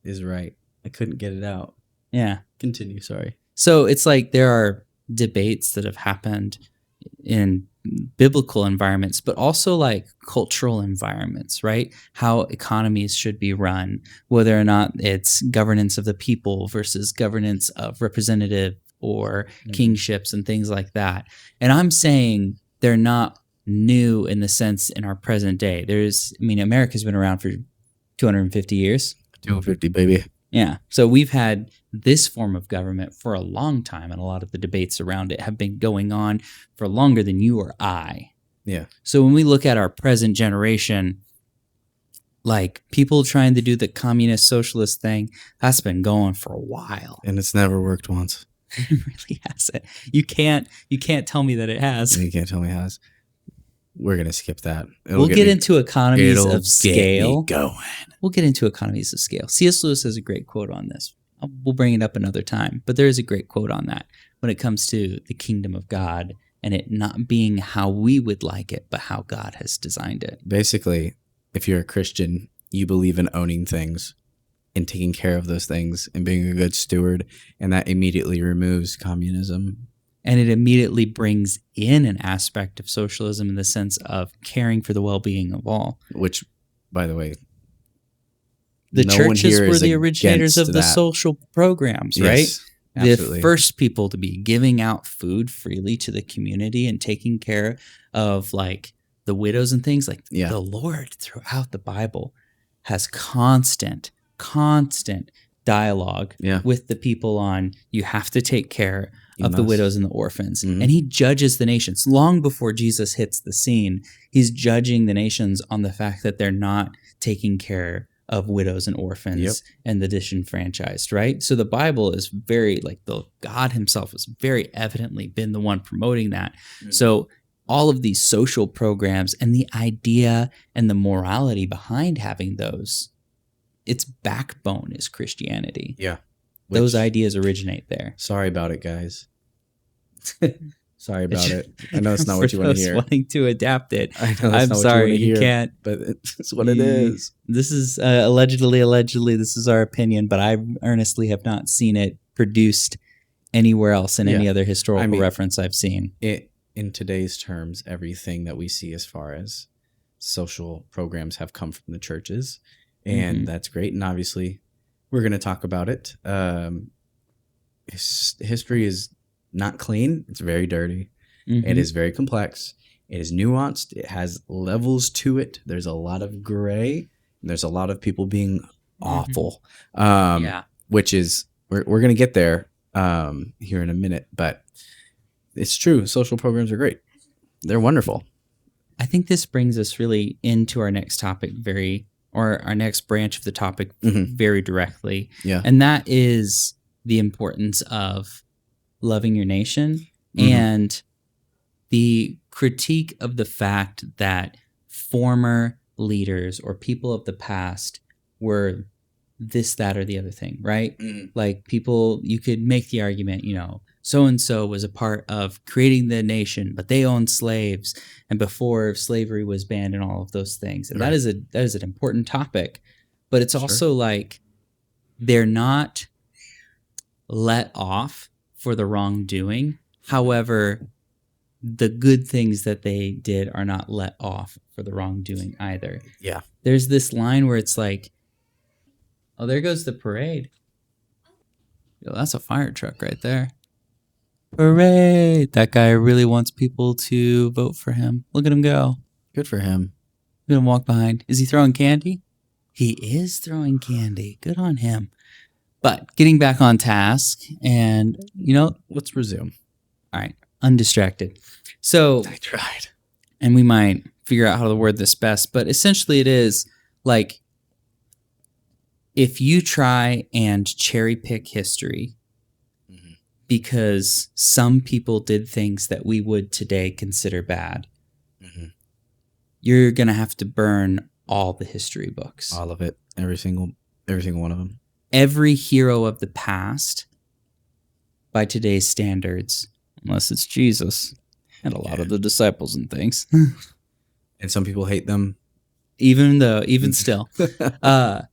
is right. I couldn't get it out. Yeah. Continue, sorry. So it's like there are debates that have happened in biblical environments, but also like cultural environments, right? How economies should be run, whether or not it's governance of the people versus governance of representative or kingships and things like that. And I'm saying they're not new in the sense in our present day. America's been around for 250 years. 250, baby. Yeah. So we've had this form of government for a long time, and a lot of the debates around it have been going on for longer than you or I. Yeah. So when we look at our present generation, like people trying to do the communist socialist thing, that's been going for a while. And it's never worked once. It really hasn't. You can't tell me that it has. You can't tell me how. We're gonna skip that. We'll get into economies of scale. Going. We'll get into economies of scale. C.S. Lewis has a great quote on this. We'll bring it up another time, but there is a great quote on that when it comes to the kingdom of God and it not being how we would like it, but how God has designed it. Basically, if you're a Christian, you believe in owning things and taking care of those things and being a good steward, and that immediately removes communism. And it immediately brings in an aspect of socialism in the sense of caring for the well-being of all. Which, by the way, the churches were the originators of the social programs, right? Yes, absolutely. The first people to be giving out food freely to the community and taking care of like the widows and things. Like the Lord throughout the Bible has constant dialogue with the people on you have to take care of the widows and the orphans. Mm-hmm. And he judges the nations. Long before Jesus hits the scene, he's judging the nations on the fact that they're not taking care of widows and orphans and the disenfranchised, right? So the Bible is very, like the God himself has very evidently been the one promoting that. Mm-hmm. So all of these social programs and the idea and the morality behind having those, its backbone is Christianity. Yeah. Those ideas originate there. Sorry about it, guys. Sorry about it. I know it's not what you want to hear. Wanting to adapt it. I know that's not sorry, what you can't. But it's what it is. This is allegedly, this is our opinion, but I earnestly have not seen it produced anywhere else in any other historical reference I've seen. In today's terms, everything that we see as far as social programs have come from the churches, and that's great. And obviously, we're going to talk about it. History is not clean. It's very dirty. Mm-hmm. It is very complex. It is nuanced. It has levels to it. There's a lot of gray. And there's a lot of people being awful. Which is, we're going to get there here in a minute. But it's true. Social programs are great. They're wonderful. I think this brings us really into our next topic our next branch of the topic very directly. Yeah. And that is the importance of loving your nation and the critique of the fact that former leaders or people of the past were this, that, or the other thing, right? Like people, you could make the argument, so-and-so was a part of creating the nation, but they owned slaves and before slavery was banned and all of those things. And that is an important topic, but it's also like they're not let off for the wrongdoing. However, the good things that they did are not let off for the wrongdoing either. Yeah. There's this line where it's like, oh, there goes the parade. Yo, that's a fire truck right there. Parade. That guy really wants people to vote for him. Look at him go. Good for him. Look at him walk behind. Is he throwing candy? He is throwing candy. Good on him. But getting back on task and, let's resume. All right. Undistracted. So I tried. And we might figure out how to word this best, but essentially it is like if you try and cherry pick history because some people did things that we would today consider bad, you're going to have to burn all the history books. All of it. Every single one of them. Every hero of the past, by today's standards, unless it's Jesus and a lot of the disciples and things. And some people hate them. Even still. But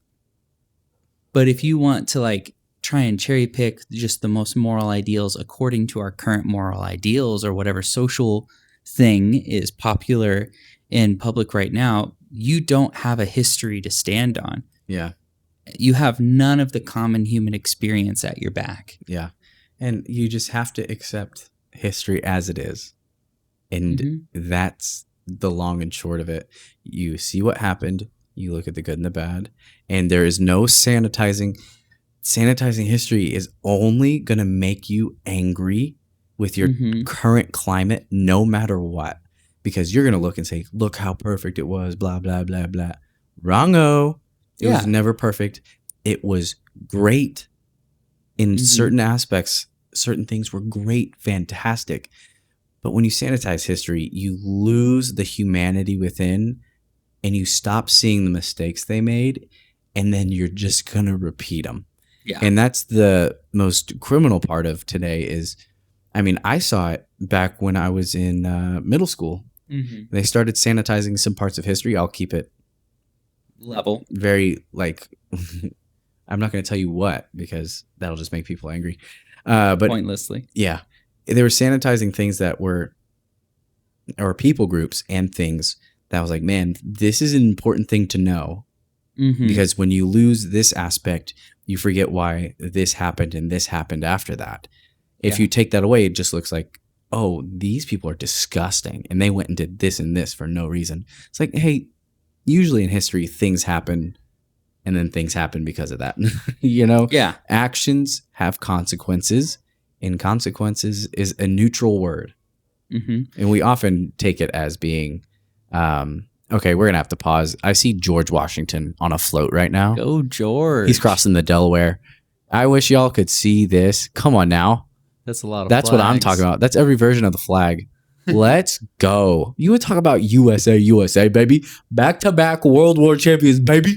if you want to try and cherry pick just the most moral ideals according to our current moral ideals or whatever social thing is popular in public right now, you don't have a history to stand on. Yeah. You have none of the common human experience at your back. Yeah. And you just have to accept history as it is. And that's the long and short of it. You see what happened. You look at the good and the bad. And there is no sanitizing. sanitizing history is only going to make you angry with your current climate, no matter what, because you're going to look and say, look how perfect it was, blah, blah, blah, blah. Wrong-o. It was never perfect. It was great in certain aspects. Certain things were great, fantastic. But when you sanitize history, you lose the humanity within, and you stop seeing the mistakes they made, and then you're just going to repeat them. Yeah. And that's the most criminal part of today is, I mean, I saw it back when I was in middle school. They started sanitizing some parts of history. I'll keep it level. Very, like, I'm not going to tell you what, because that'll just make people angry. But pointlessly. Yeah. They were sanitizing things that were, or people groups and things that was like, man, this is an important thing to know. Because when you lose this aspect, you forget why this happened and this happened after that. If you take that away, it just looks like, oh, these people are disgusting and they went and did this and this for no reason. It's like, hey, usually in history, things happen and then things happen because of that. You know? Yeah. Actions have consequences, and consequences is a neutral word. And we often take it as being, okay, we're going to have to pause. I see George Washington on a float right now. Go George. He's crossing the Delaware. I wish y'all could see this. Come on now. That's a lot of That's flags. what I'm talking about. That's every version of the flag. Let's go. You would talk about USA, USA, baby. Back-to-back World War champions, baby.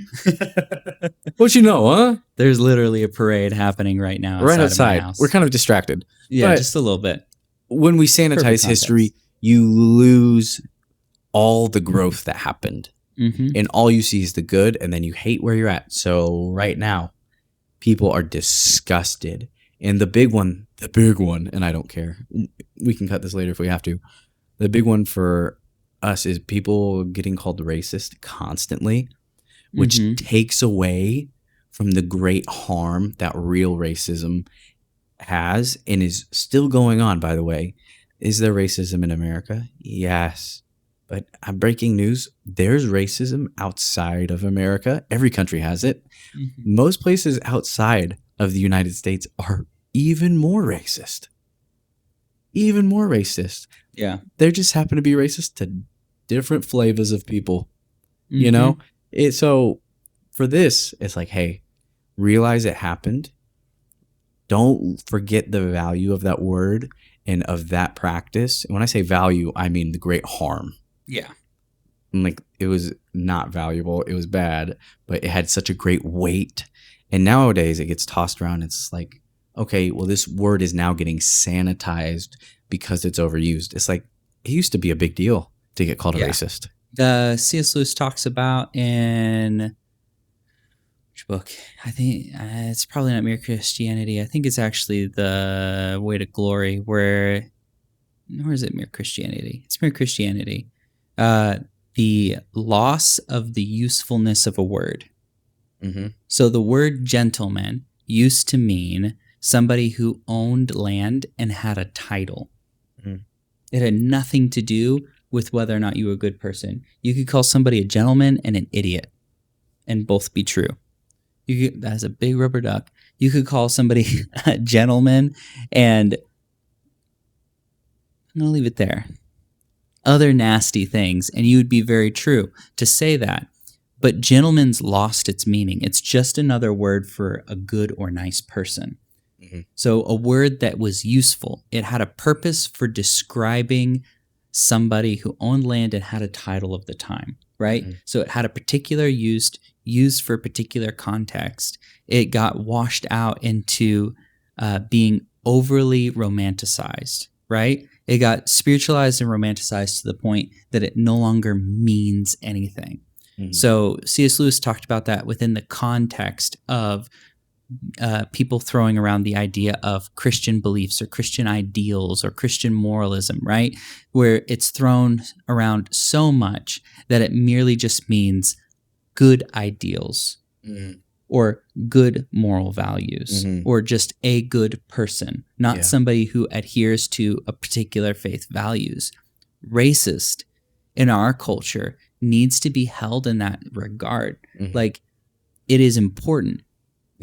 What you know, huh? There's literally a parade happening right now right outside. Of my house. We're kind of distracted. Yeah, but just a little bit. When we sanitize history, you lose all the growth that happened. And all you see is the good, and then you hate where you're at. So right now, people are disgusted. And the big one, and I don't care. We can cut this later if we have to. The big one for us is people getting called racist constantly, which takes away from the great harm that real racism has and is still going on, by the way. Is there racism in America? Yes. But I'm breaking news. There's racism outside of America. Every country has it. Most places outside of the United States are even more racist. Even more racist. Yeah. They just happen to be racist to different flavors of people. You know? So for this, it's like, hey, realize it happened. Don't forget the value of that word and of that practice. And when I say value, I mean the great harm. Yeah. And like, it was not valuable. It was bad, but it had such a great weight. And nowadays it gets tossed around. It's like, okay, well, this word is now getting sanitized because it's overused. It's like, it used to be a big deal to get called a racist. C.S. Lewis talks about in which book? I think it's probably not Mere Christianity. I think it's actually The Way to Glory, where is it Mere Christianity? It's Mere Christianity. The loss of the usefulness of a word. So the word gentleman used to mean somebody who owned land and had a title. It had nothing to do with whether or not you were a good person. You could call somebody a gentleman and an idiot and both be true. That's a big rubber duck. You could call somebody a gentleman and I'm going to leave it there. Other nasty things, and you would be very true to say that. But gentleman's lost its meaning. It's just another word for a good or nice person. So a word that was useful. It had a purpose for describing somebody who owned land and had a title of the time, right? So it had a particular used for a particular context. It got washed out into being overly romanticized, right? It got spiritualized and romanticized to the point that it no longer means anything. So C.S. Lewis talked about that within the context of people throwing around the idea of Christian beliefs or Christian ideals or Christian moralism, right? Where it's thrown around so much that it merely just means good ideals or good moral values or just a good person, not somebody who adheres to a particular faith values. Racist in our culture needs to be held in that regard. Like, it is important.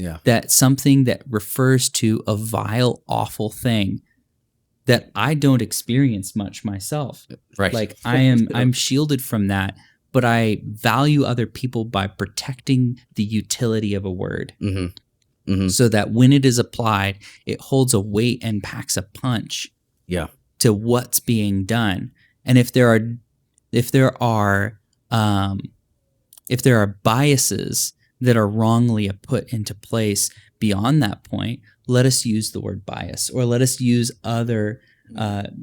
Yeah. That something that refers to a vile, awful thing that I don't experience much myself. Right. Like I'm shielded from that, but I value other people by protecting the utility of a word. So that when it is applied, it holds a weight and packs a punch to what's being done. And if there are biases that are wrongly put into place beyond that point, let us use the word bias, or let us use other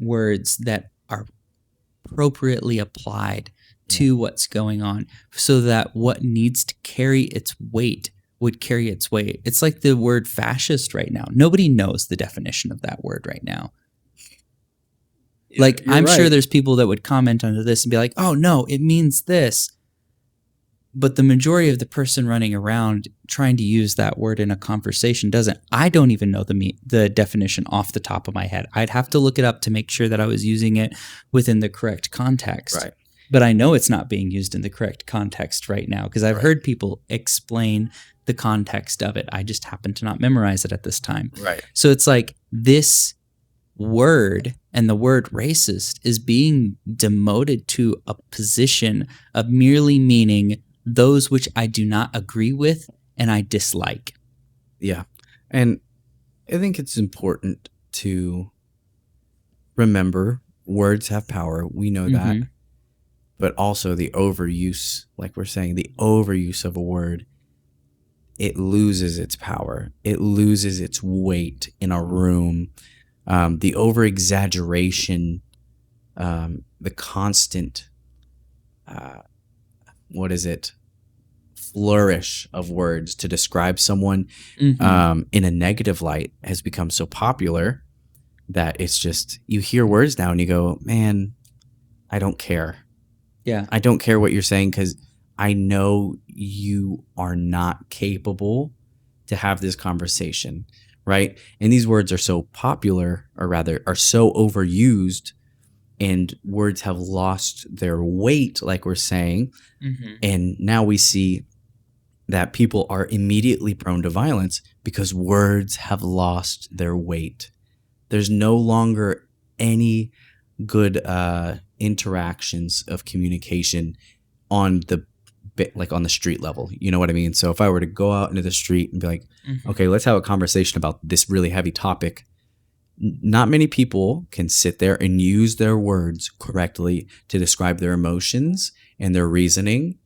words that are appropriately applied to what's going on, so that what needs to carry its weight would carry its weight. It's like the word fascist right now. Nobody knows the definition of that word right now. Like, I'm sure there's people that would comment under this and be like, oh, no, it means this. But the majority of the person running around trying to use that word in a conversation doesn't. I don't even know the definition off the top of my head. I'd have to look it up to make sure that I was using it within the correct context. Right. But I know it's not being used in the correct context right now, because I've heard people explain the context of it. I just happen to not memorize it at this time. Right. So it's like this word and the word racist is being demoted to a position of merely meaning those which I do not agree with and I dislike. Yeah. And I think it's important to remember words have power. We know that. But also the overuse, like we're saying, the overuse of a word, it loses its power. It loses its weight in a room. The over-exaggeration, the constant, flourish of words to describe someone in a negative light has become so popular that it's just, you hear words now and you go, man, I don't care. Yeah. I don't care what you're saying, because I know you are not capable to have this conversation, right? And these words are so popular, or rather are so overused, and words have lost their weight, like we're saying. And now we see that people are immediately prone to violence because words have lost their weight. There's no longer any good interactions of communication on the street level. You know what I mean? So if I were to go out into the street and be like, okay, let's have a conversation about this really heavy topic, not many people can sit there and use their words correctly to describe their emotions and their reasoning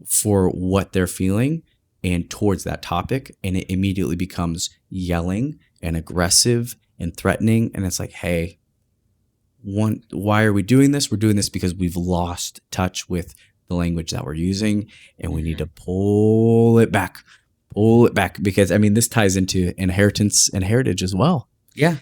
for what they're feeling and towards that topic. And it immediately becomes yelling and aggressive and threatening. And it's like, hey, why are we doing this? We're doing this because we've lost touch with the language that we're using, and we need to pull it back, because I mean, this ties into inheritance and heritage as well. Yeah.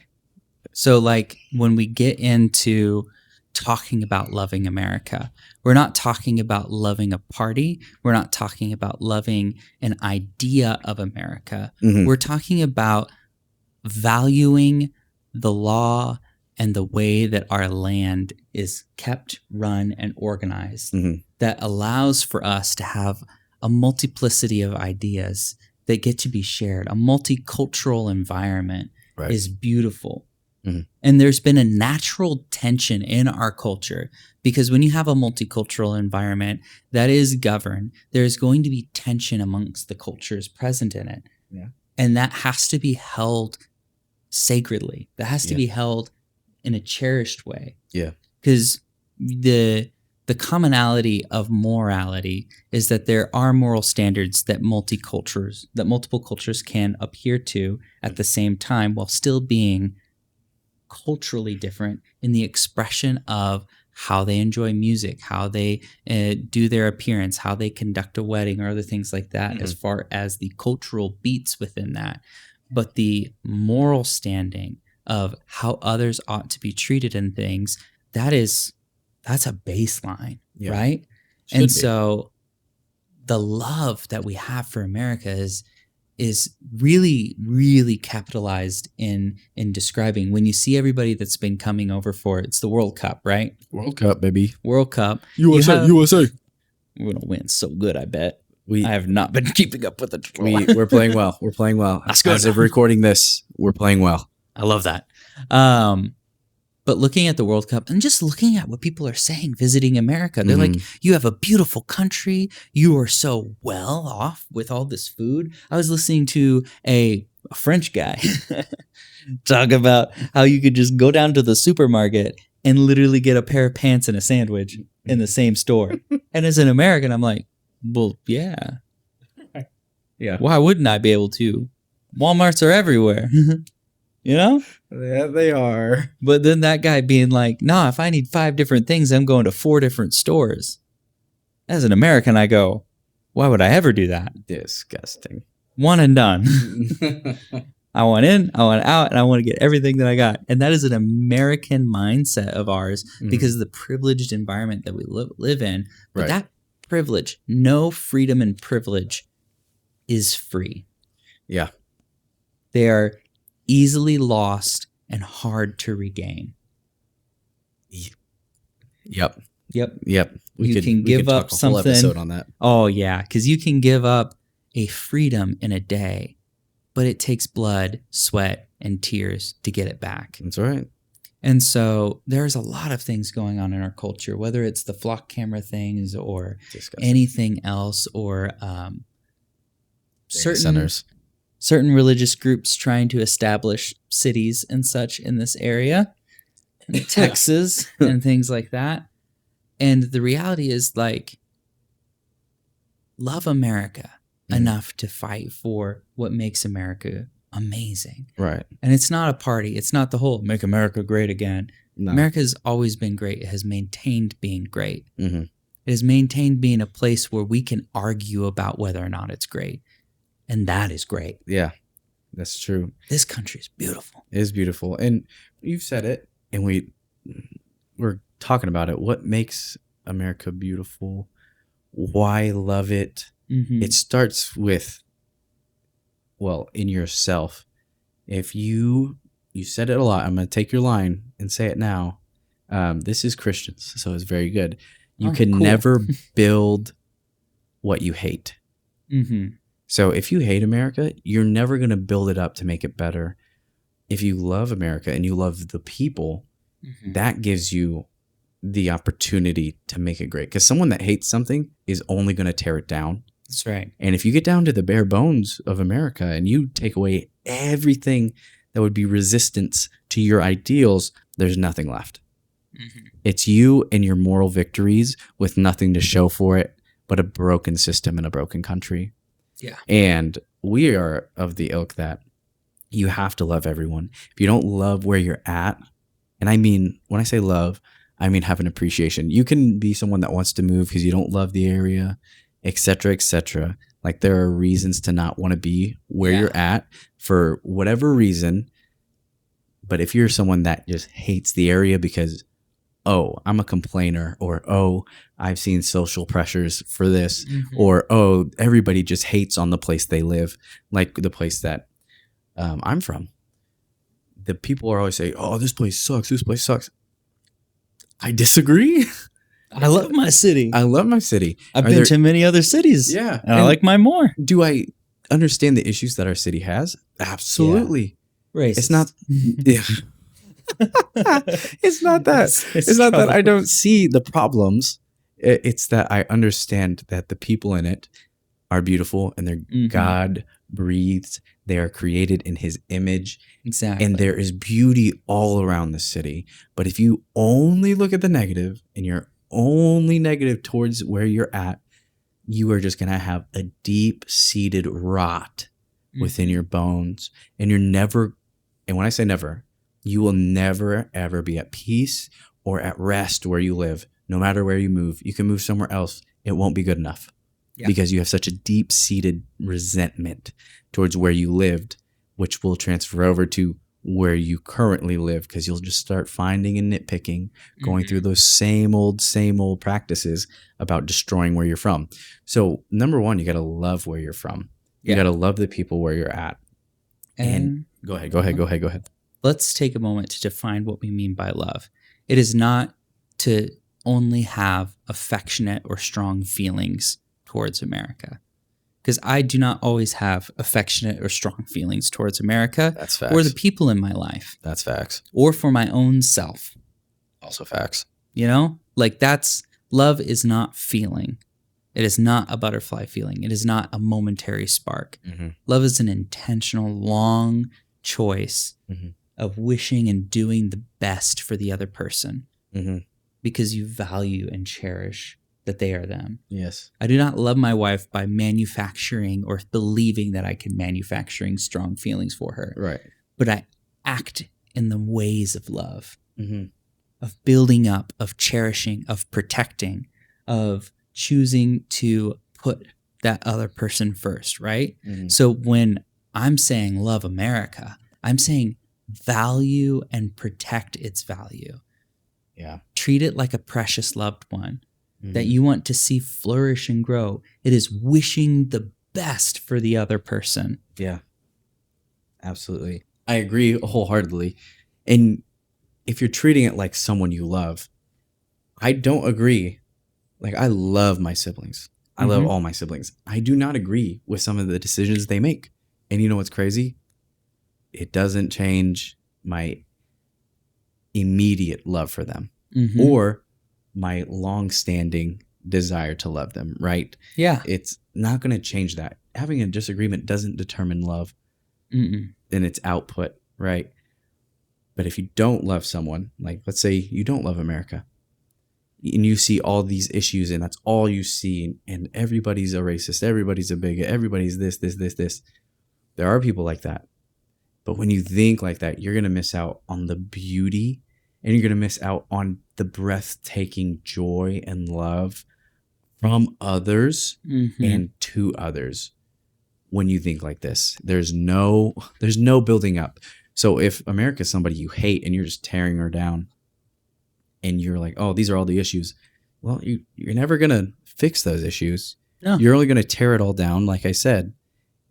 So like when we get into talking about loving America, we're not talking about loving a party. We're not talking about loving an idea of America. We're talking about valuing the law and the way that our land is kept, run, and organized, that allows for us to have a multiplicity of ideas that get to be shared. A multicultural environment is beautiful. And there's been a natural tension in our culture, because when you have a multicultural environment that is governed, there's going to be tension amongst the cultures present in it. Yeah. And that has to be held sacredly. That has to be held in a cherished way. Yeah. Because the commonality of morality is that there are moral standards that multiple cultures can adhere to at the same time, while still being culturally different in the expression of how they enjoy music, how they do their appearance, how they conduct a wedding, or other things like that, as far as the cultural beats within that. But the moral standing of how others ought to be treated in things, that's a baseline, right? So the love that we have for America is really, really capitalized in describing. When you see everybody that's been coming over for it's the World Cup, right? World Cup, baby. World Cup. USA. We're gonna win so good, I bet. I have not been keeping up with it. We're playing well. We're playing well. As of recording this, we're playing well. I love that. But looking at the World Cup and just looking at what people are saying visiting America, they're like, you have a beautiful country. You are so well off with all this food. I was listening to a French guy talk about how you could just go down to the supermarket and literally get a pair of pants and a sandwich in the same store. And as an American, I'm like, well, yeah. Yeah. Why wouldn't I be able to? Walmarts are everywhere. You know? Yeah, they are. But then that guy being like, nah, if I need 5 different things, I'm going to 4 different stores. As an American, I go, why would I ever do that? Disgusting. One and done. I want in, I want out, and I want to get everything that I got. And that is an American mindset of ours because of the privileged environment that we live in. But that privilege, no freedom and privilege is free. Yeah. They are easily lost and hard to regain. Yep. We can give up something. Whole episode on that. Oh yeah, because you can give up a freedom in a day, but it takes blood, sweat, and tears to get it back. That's right. And so there's a lot of things going on in our culture, whether it's the flock camera things or anything else, or certain religious groups trying to establish cities and such in this area, in Texas and things like that. And the reality is, like, love America enough to fight for what makes America amazing. Right. And it's not a party. It's not the whole make America great again. No. America has always been great. It has maintained being great. It has maintained being a place where we can argue about whether or not it's great. And that is great. Yeah, that's true. This country is beautiful. It is beautiful. And you've said it, and we're talking about it. What makes America beautiful? Why love it? It starts with, well, in yourself. If you said it a lot, I'm going to take your line and say it now. This is Christians, so it's very good. You can never build what you hate. So if you hate America, you're never going to build it up to make it better. If you love America and you love the people, that gives you the opportunity to make it great. Because someone that hates something is only going to tear it down. That's right. And if you get down to the bare bones of America and you take away everything that would be resistance to your ideals, there's nothing left. It's you and your moral victories with nothing to show for it but a broken system and a broken country. Yeah. And we are of the ilk that you have to love everyone. If you don't love where you're at, and I mean, when I say love, I mean have an appreciation. You can be someone that wants to move because you don't love the area, etc., etc. Like, there are reasons to not want to be where you're at for whatever reason. But if you're someone that just hates the area because, oh, I'm a complainer, or, oh, I've seen social pressures for this, or, oh, everybody just hates on the place they live, like the place that I'm from. The people are always saying, oh, this place sucks. This place sucks. I disagree. I love my city. I love my city. I've been to many other cities. Yeah. And I like mine more. Do I understand the issues that our city has? Absolutely. Yeah. Racist. It's not. Yeah. It's not that. It's not that I don't see the problems. It's that I understand that the people in it are beautiful and they're God breathed. They are created in his image. Exactly. And there is beauty all around the city. But if you only look at the negative and you're only negative towards where you're at, you are just going to have a deep-seated rot within your bones. And you're never, and when I say never, you will never, ever be at peace or at rest where you live. No matter where you move, you can move somewhere else. It won't be good enough because you have such a deep-seated resentment towards where you lived, which will transfer over to where you currently live, because you'll just start finding and nitpicking, going through those same old practices about destroying where you're from. So number one, you got to love where you're from. You got to love the people where you're at. And go ahead. Let's take a moment to define what we mean by love. It is not to only have affectionate or strong feelings towards America. because I do not always have affectionate or strong feelings towards America That's or the facts. people in my life That's facts. or for my own self. Also facts. You know, like love is not feeling. It is not a butterfly feeling. It is not a momentary spark. Mm-hmm. Love is an intentional, long choice of wishing and doing the best for the other person because you value and cherish that they are them. Yes. I do not love my wife by manufacturing or believing that I can manufacturing strong feelings for her. Right. But I act in the ways of love, of building up, of cherishing, of protecting, of choosing to put that other person first, right? So when I'm saying love America, I'm saying value and protect its value. Yeah. Treat it like a precious loved one that you want to see flourish and grow. It is wishing the best for the other person. Yeah. Absolutely. I agree wholeheartedly. And if you're treating it like someone you love, I don't agree. Like, I love my siblings. I love all my siblings. I do not agree with some of the decisions they make. And you know what's crazy? It doesn't change my immediate love for them or my long-standing desire to love them, right? Yeah. It's not going to change that. Having a disagreement doesn't determine love in its output, right? But if you don't love someone, like let's say you don't love America, and you see all these issues and that's all you see, and everybody's a racist, everybody's a bigot, everybody's this. There are people like that. But when you think like that, you're going to miss out on the beauty and you're going to miss out on the breathtaking joy and love from others and to others. When you think like this, there's no building up. So if America's somebody you hate and you're just tearing her down and you're like, oh, these are all the issues. Well, you're never going to fix those issues. No. You're only going to tear it all down, like I said.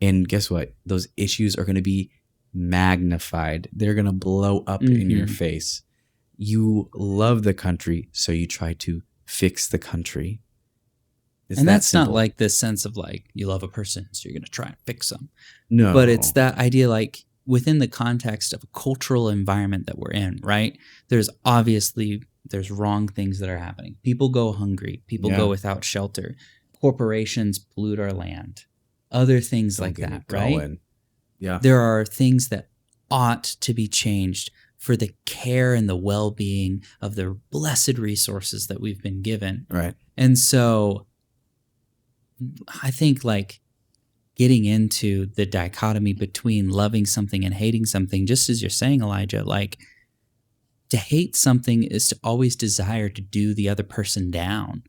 And guess what? Those issues are going to be magnified. They're going to blow up in your face. You love the country, so you try to fix the country. And that's not like this sense of like you love a person, so you're going to try and fix them. No. But it's that idea like within the context of a cultural environment that we're in, right? There's wrong things that are happening. People go hungry. People go without shelter. Corporations pollute our land. Other things like that, right? Yeah. There are things that ought to be changed for the care and the well-being of the blessed resources that we've been given. Right. And so I think like getting into the dichotomy between loving something and hating something, just as you're saying, Elijah, like to hate something is to always desire to do the other person down,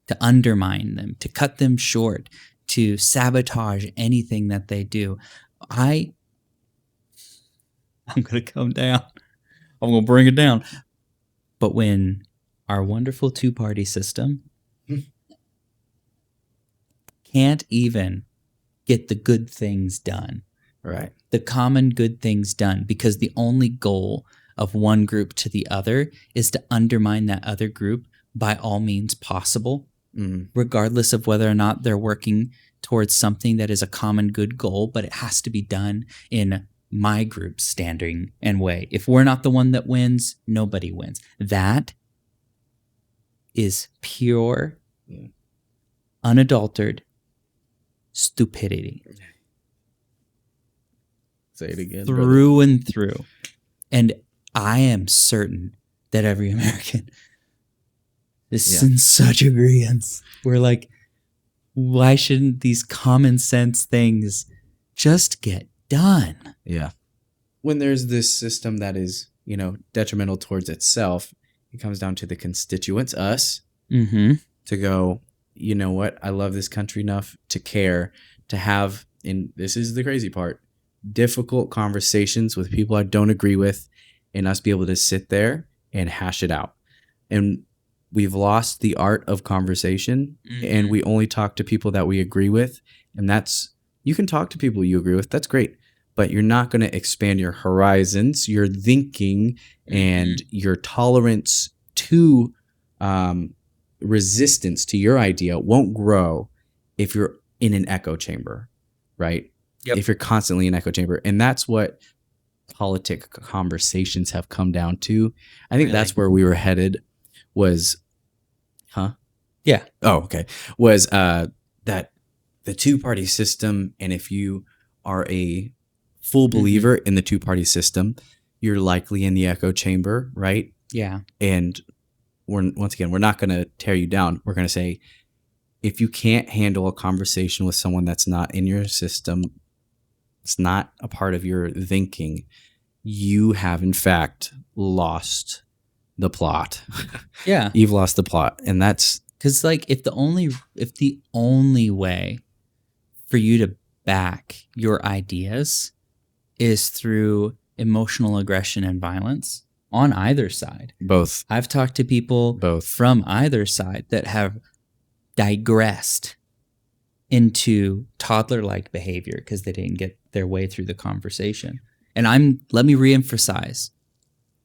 to undermine them, to cut them short, to sabotage anything that they do. I'm going to come down. I'm going to bring it down. But when our wonderful two-party system can't even get the good things done, right? The common good things done, because the only goal of one group to the other is to undermine that other group by all means possible, regardless of whether or not they're working towards something that is a common good goal, but it has to be done in my group's standard and way. If we're not the one that wins, nobody wins. That is pure, unadulterated stupidity. Say it again. Through and through. And I am certain that every American is in such agreement. We're like, why shouldn't these common sense things just get done? Yeah. When there's this system that is, detrimental towards itself, it comes down to the constituents, us, to go, you know what? I love this country enough to care, to have, and this is the crazy part, difficult conversations with people I don't agree with, and us be able to sit there and hash it out. And we've lost the art of conversation, and we only talk to people that we agree with. And you can talk to people you agree with. That's great. But you're not going to expand your horizons, your thinking, and your tolerance to resistance to your idea won't grow if you're in an echo chamber, right? Yep. If you're constantly in an echo chamber, and that's what politic conversations have come down to. I think that's where we were headed was, Yeah. Oh, okay. Was that the two-party system, and if you are a full believer in the two-party system, you're likely in the echo chamber, right? Yeah. And we're not going to tear you down. We're going to say, if you can't handle a conversation with someone that's not in your system, it's not a part of your thinking, you have in fact lost the plot. Yeah. You've lost the plot. And that's because like if the only way for you to back your ideas is through emotional aggression and violence on either side. both. I've talked to people Both. from either side that have digressed into toddler-like behavior because they didn't get their way through the conversation. And let me reemphasize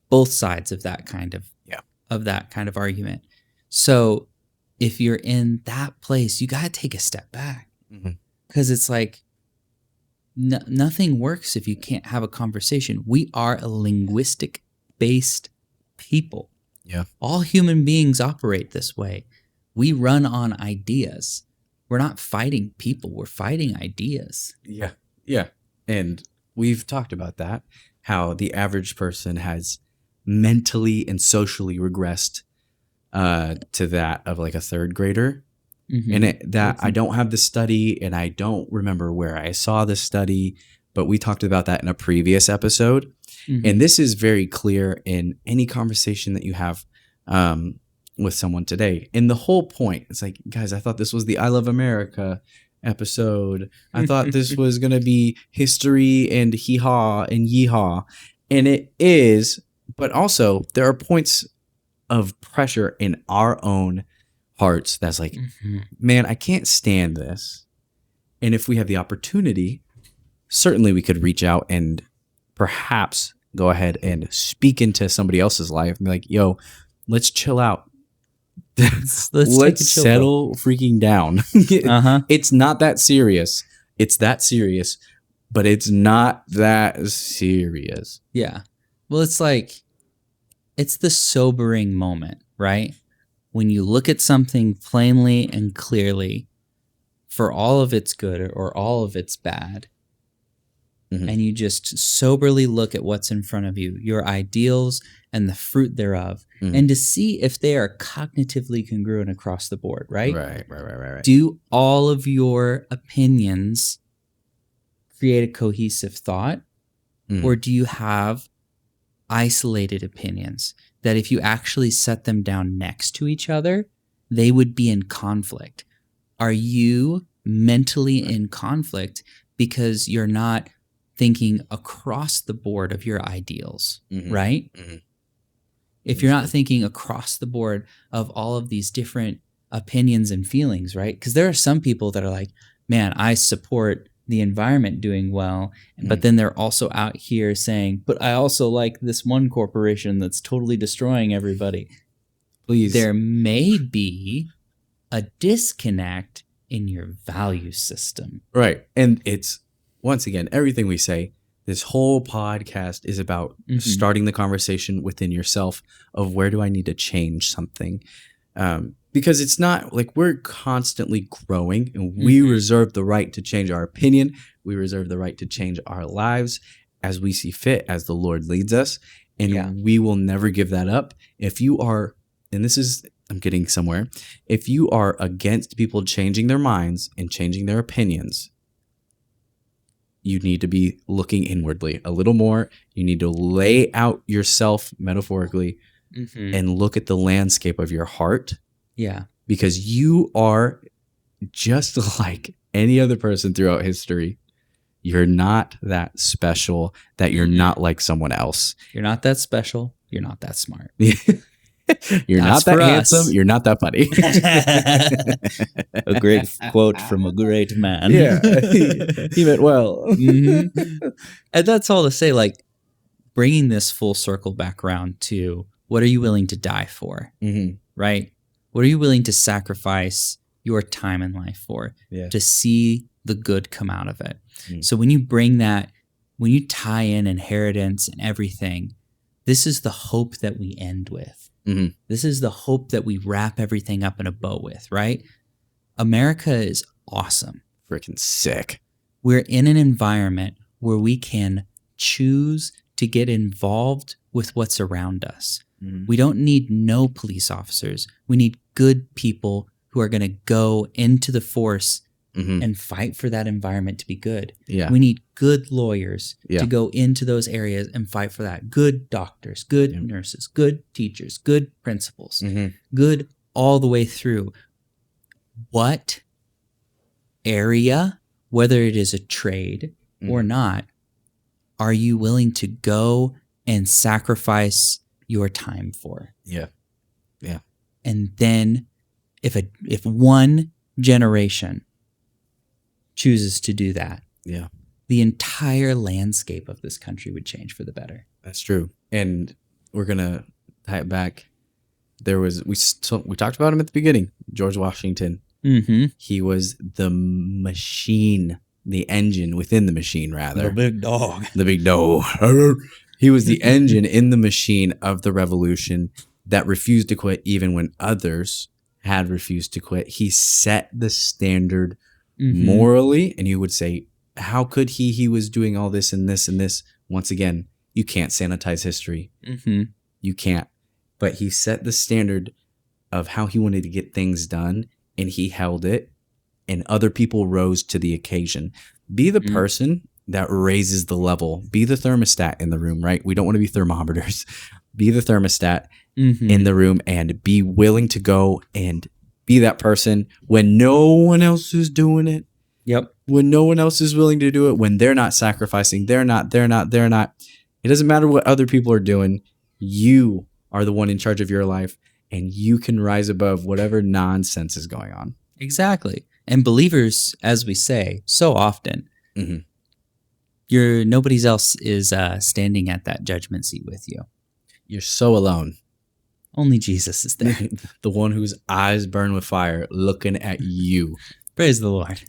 both sides of that kind of argument. So if you're in that place, you got to take a step back because it's like nothing works if you can't have a conversation. We are a linguistic-based people. Yeah. All human beings operate this way. We run on ideas. We're not fighting people. We're fighting ideas. Yeah. Yeah. And we've talked about that, how the average person has mentally and socially regressed to that of like a third grader. And I don't have the study, and I don't remember where I saw the study, but we talked about that in a previous episode. And this is very clear in any conversation that you have with someone today. And the whole point, it's like, guys, I thought this was the I Love America episode. I thought this was going to be history and hee-haw and yee-haw. And it is, but also there are points of pressure in our own hearts that's like, man, I can't stand this. And if we have the opportunity, certainly we could reach out and perhaps go ahead and speak into somebody else's life and be like, yo, let's chill out. Let's settle freaking down. It's not that serious. It's that serious, but it's not that serious. Yeah. Well, it's like, it's the sobering moment, right? When you look at something plainly and clearly for all of its good or all of its bad, and you just soberly look at what's in front of you, your ideals and the fruit thereof, and to see if they are cognitively congruent across the board, right? Right. Do all of your opinions create a cohesive thought, or do you have isolated opinions that if you actually set them down next to each other, they would be in conflict? Are you mentally in conflict because you're not thinking across the board of your ideals, right? If you're not thinking across the board of all of these different opinions and feelings, right? Because there are some people that are like, man, I support the environment doing well, but then they're also out here saying, but I also like this one corporation that's totally destroying everybody. Please. There may be a disconnect in your value system. Right. And it's, once again, everything we say, this whole podcast is about starting the conversation within yourself of where do I need to change something? Because it's not like we're constantly growing, and we reserve the right to change our opinion. We reserve the right to change our lives as we see fit, as the Lord leads us. And we will never give that up. If you are, and this is, I'm getting somewhere, if you are against people changing their minds and changing their opinions, you need to be looking inwardly a little more. You need to lay out yourself metaphorically and look at the landscape of your heart. Yeah. Because you are just like any other person throughout history. You're not that special, that you're not like someone else. You're not that special. You're not that smart. You're not that handsome. You're not that funny. A great quote from a great man. Yeah. He meant well. And that's all to say, like, bringing this full circle back around to what are you willing to die for? Right? What are you willing to sacrifice your time in life for, Yeah. to see the good come out of it. Mm. So when you bring that, when you tie in inheritance and everything, this is the hope that we end with. Mhm. This is the hope that we wrap everything up in a bow with, right? America is awesome. Freaking sick. We're in an environment where we can choose to get involved with what's around us. Mhm. We don't need no police officers. We need good people who are going to go into the force Mhm. and fight for that environment to be good. Yeah. We need good lawyers Yeah. to go into those areas and fight for that. Good doctors, good Yep. nurses, good teachers, good principals, Mhm. good all the way through. What area, whether it is a trade or not, are you willing to go and sacrifice your time for? Yeah. Yeah. And then if one generation chooses to do that, Yeah. the entire landscape of this country would change for the better. That's true. And we're gonna tie it back. There was we talked about him at the beginning, George Washington. Mm-hmm. He was the machine, the engine within the machine, rather. big dog. The big dog. He was the engine in the machine of the revolution that refused to quit even when others had refused to quit. He set the standard morally, and you would say, how could he? He was doing all this and this and this. Once again, you can't sanitize history. Mm-hmm. You can't. But he set the standard of how he wanted to get things done, and he held it, and other people rose to the occasion. Be the person that raises the level. Be the thermostat in the room, right? We don't want to be thermometers. Be the thermostat in the room and be willing to go and be that person when no one else is doing it. Yep. When no one else is willing to do it, when they're not sacrificing, they're not. It doesn't matter what other people are doing. You are the one in charge of your life, and you can rise above whatever nonsense is going on. Exactly. And believers, as we say so often, Mhm. nobody else is standing at that judgment seat with you. You're so alone. Only Jesus is there. The one whose eyes burn with fire looking at you. Praise the Lord.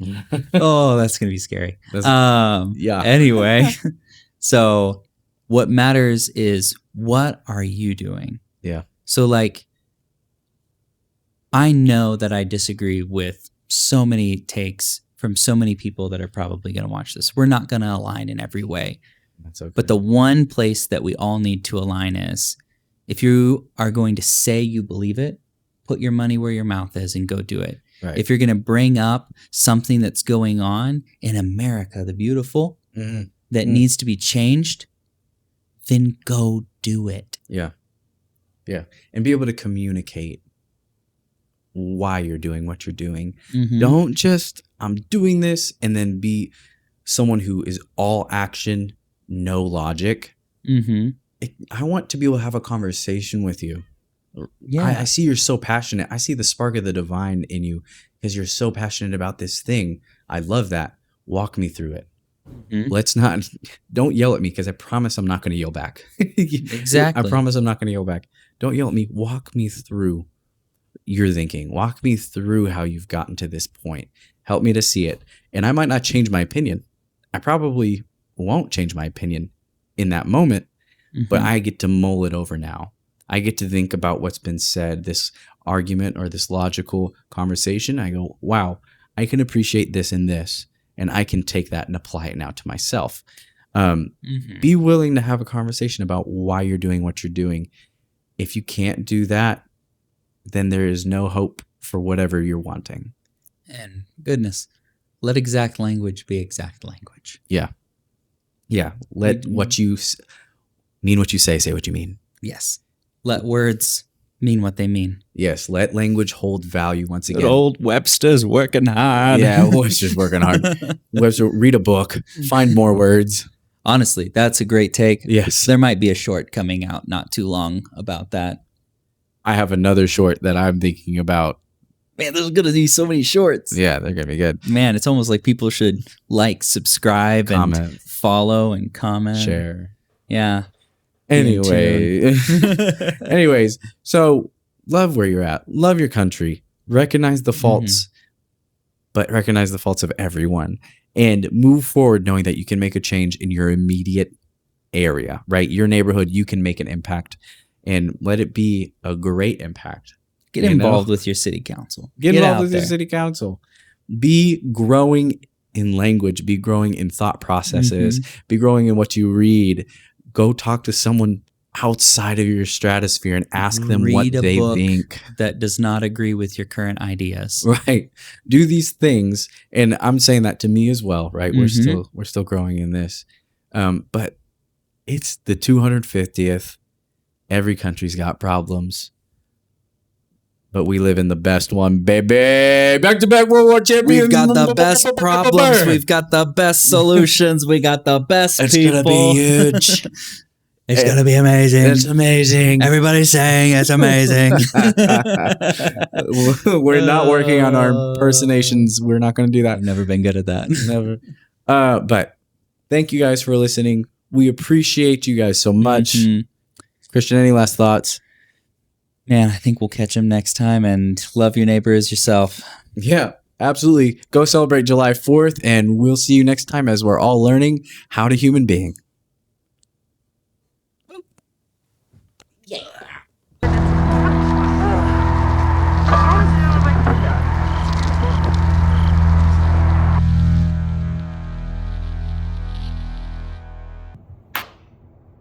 Oh, that's going to be scary. Yeah. Anyway, so what matters is, what are you doing? Yeah. So like, I know that I disagree with so many takes from so many people that are probably going to watch this. We're not going to align in every way. That's okay. But the one place that we all need to align is, if you are going to say you believe it, put your money where your mouth is and go do it. Right. If you're going to bring up something that's going on in America, the beautiful, that needs to be changed, then go do it. Yeah. Yeah. And be able to communicate why you're doing what you're doing. Don't just, I'm doing this, and then be someone who is all action, no logic. I want to be able to have a conversation with you. Yeah. I see you're so passionate. I see the spark of the divine in you because you're so passionate about this thing. I love that. Walk me through it. Don't yell at me, because I promise I'm not going to yell back. Exactly. I promise I'm not going to yell back. Don't yell at me. Walk me through your thinking. Walk me through how you've gotten to this point. Help me to see it. And I might not change my opinion. I probably won't change my opinion in that moment, but I get to mull it over now. I get to think about what's been said, this argument or this logical conversation. I go, wow, I can appreciate this and this, and I can take that and apply it now to myself. Be willing to have a conversation about why you're doing what you're doing. If you can't do that, then there is no hope for whatever you're wanting. And goodness, let exact language be exact language. Yeah. Yeah. Let what you mean what you say what you mean. Yes. Let words mean what they mean. Yes. Let language hold value once again. Good old Webster's working hard. Yeah, Webster's working hard. Webster, read a book. Find more words. Honestly, that's a great take. Yes. There might be a short coming out not too long about that. I have another short that I'm thinking about. Man, there's going to be so many shorts. Yeah, they're going to be good. Man, it's almost like people should like, subscribe, comment, and follow and comment. Share. Yeah. Anyways, so love where you're at. Love your country. Recognize the faults. but recognize the faults of everyone and move forward knowing that you can make a change in your immediate area, right? Your neighborhood, you can make an impact and let it be a great impact. Get involved with your city council. Get involved with your city council. Be growing in language, be growing in thought processes, be growing in what you read. Go talk to someone outside of your stratosphere and ask them what they think. That does not agree with your current ideas. Right. Do these things. And I'm saying that to me as well, right? We're still growing in this. But it's the 250th. Every country's got problems. But we live in the best one, baby. Back-to-back World War champions. We've got the best problems. We've got the best solutions. We got the best it's people. It's going to be huge. It's going to be amazing. It's amazing. Everybody's saying it's amazing. We're not working on our impersonations. We're not going to do that. I've never been good at that. Never. But thank you guys for listening. We appreciate you guys so much. Christian, any last thoughts? Man, I think we'll catch him next time, and love your neighbor as yourself. Yeah, absolutely. Go celebrate July 4th, and we'll see you next time as we're all learning how to human being. Yeah.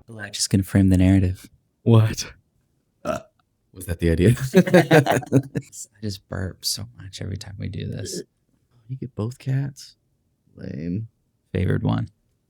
I'm just going to frame the narrative. What? Was that the idea? I just burp so much every time we do this. You get both cats? Lame. Favored one.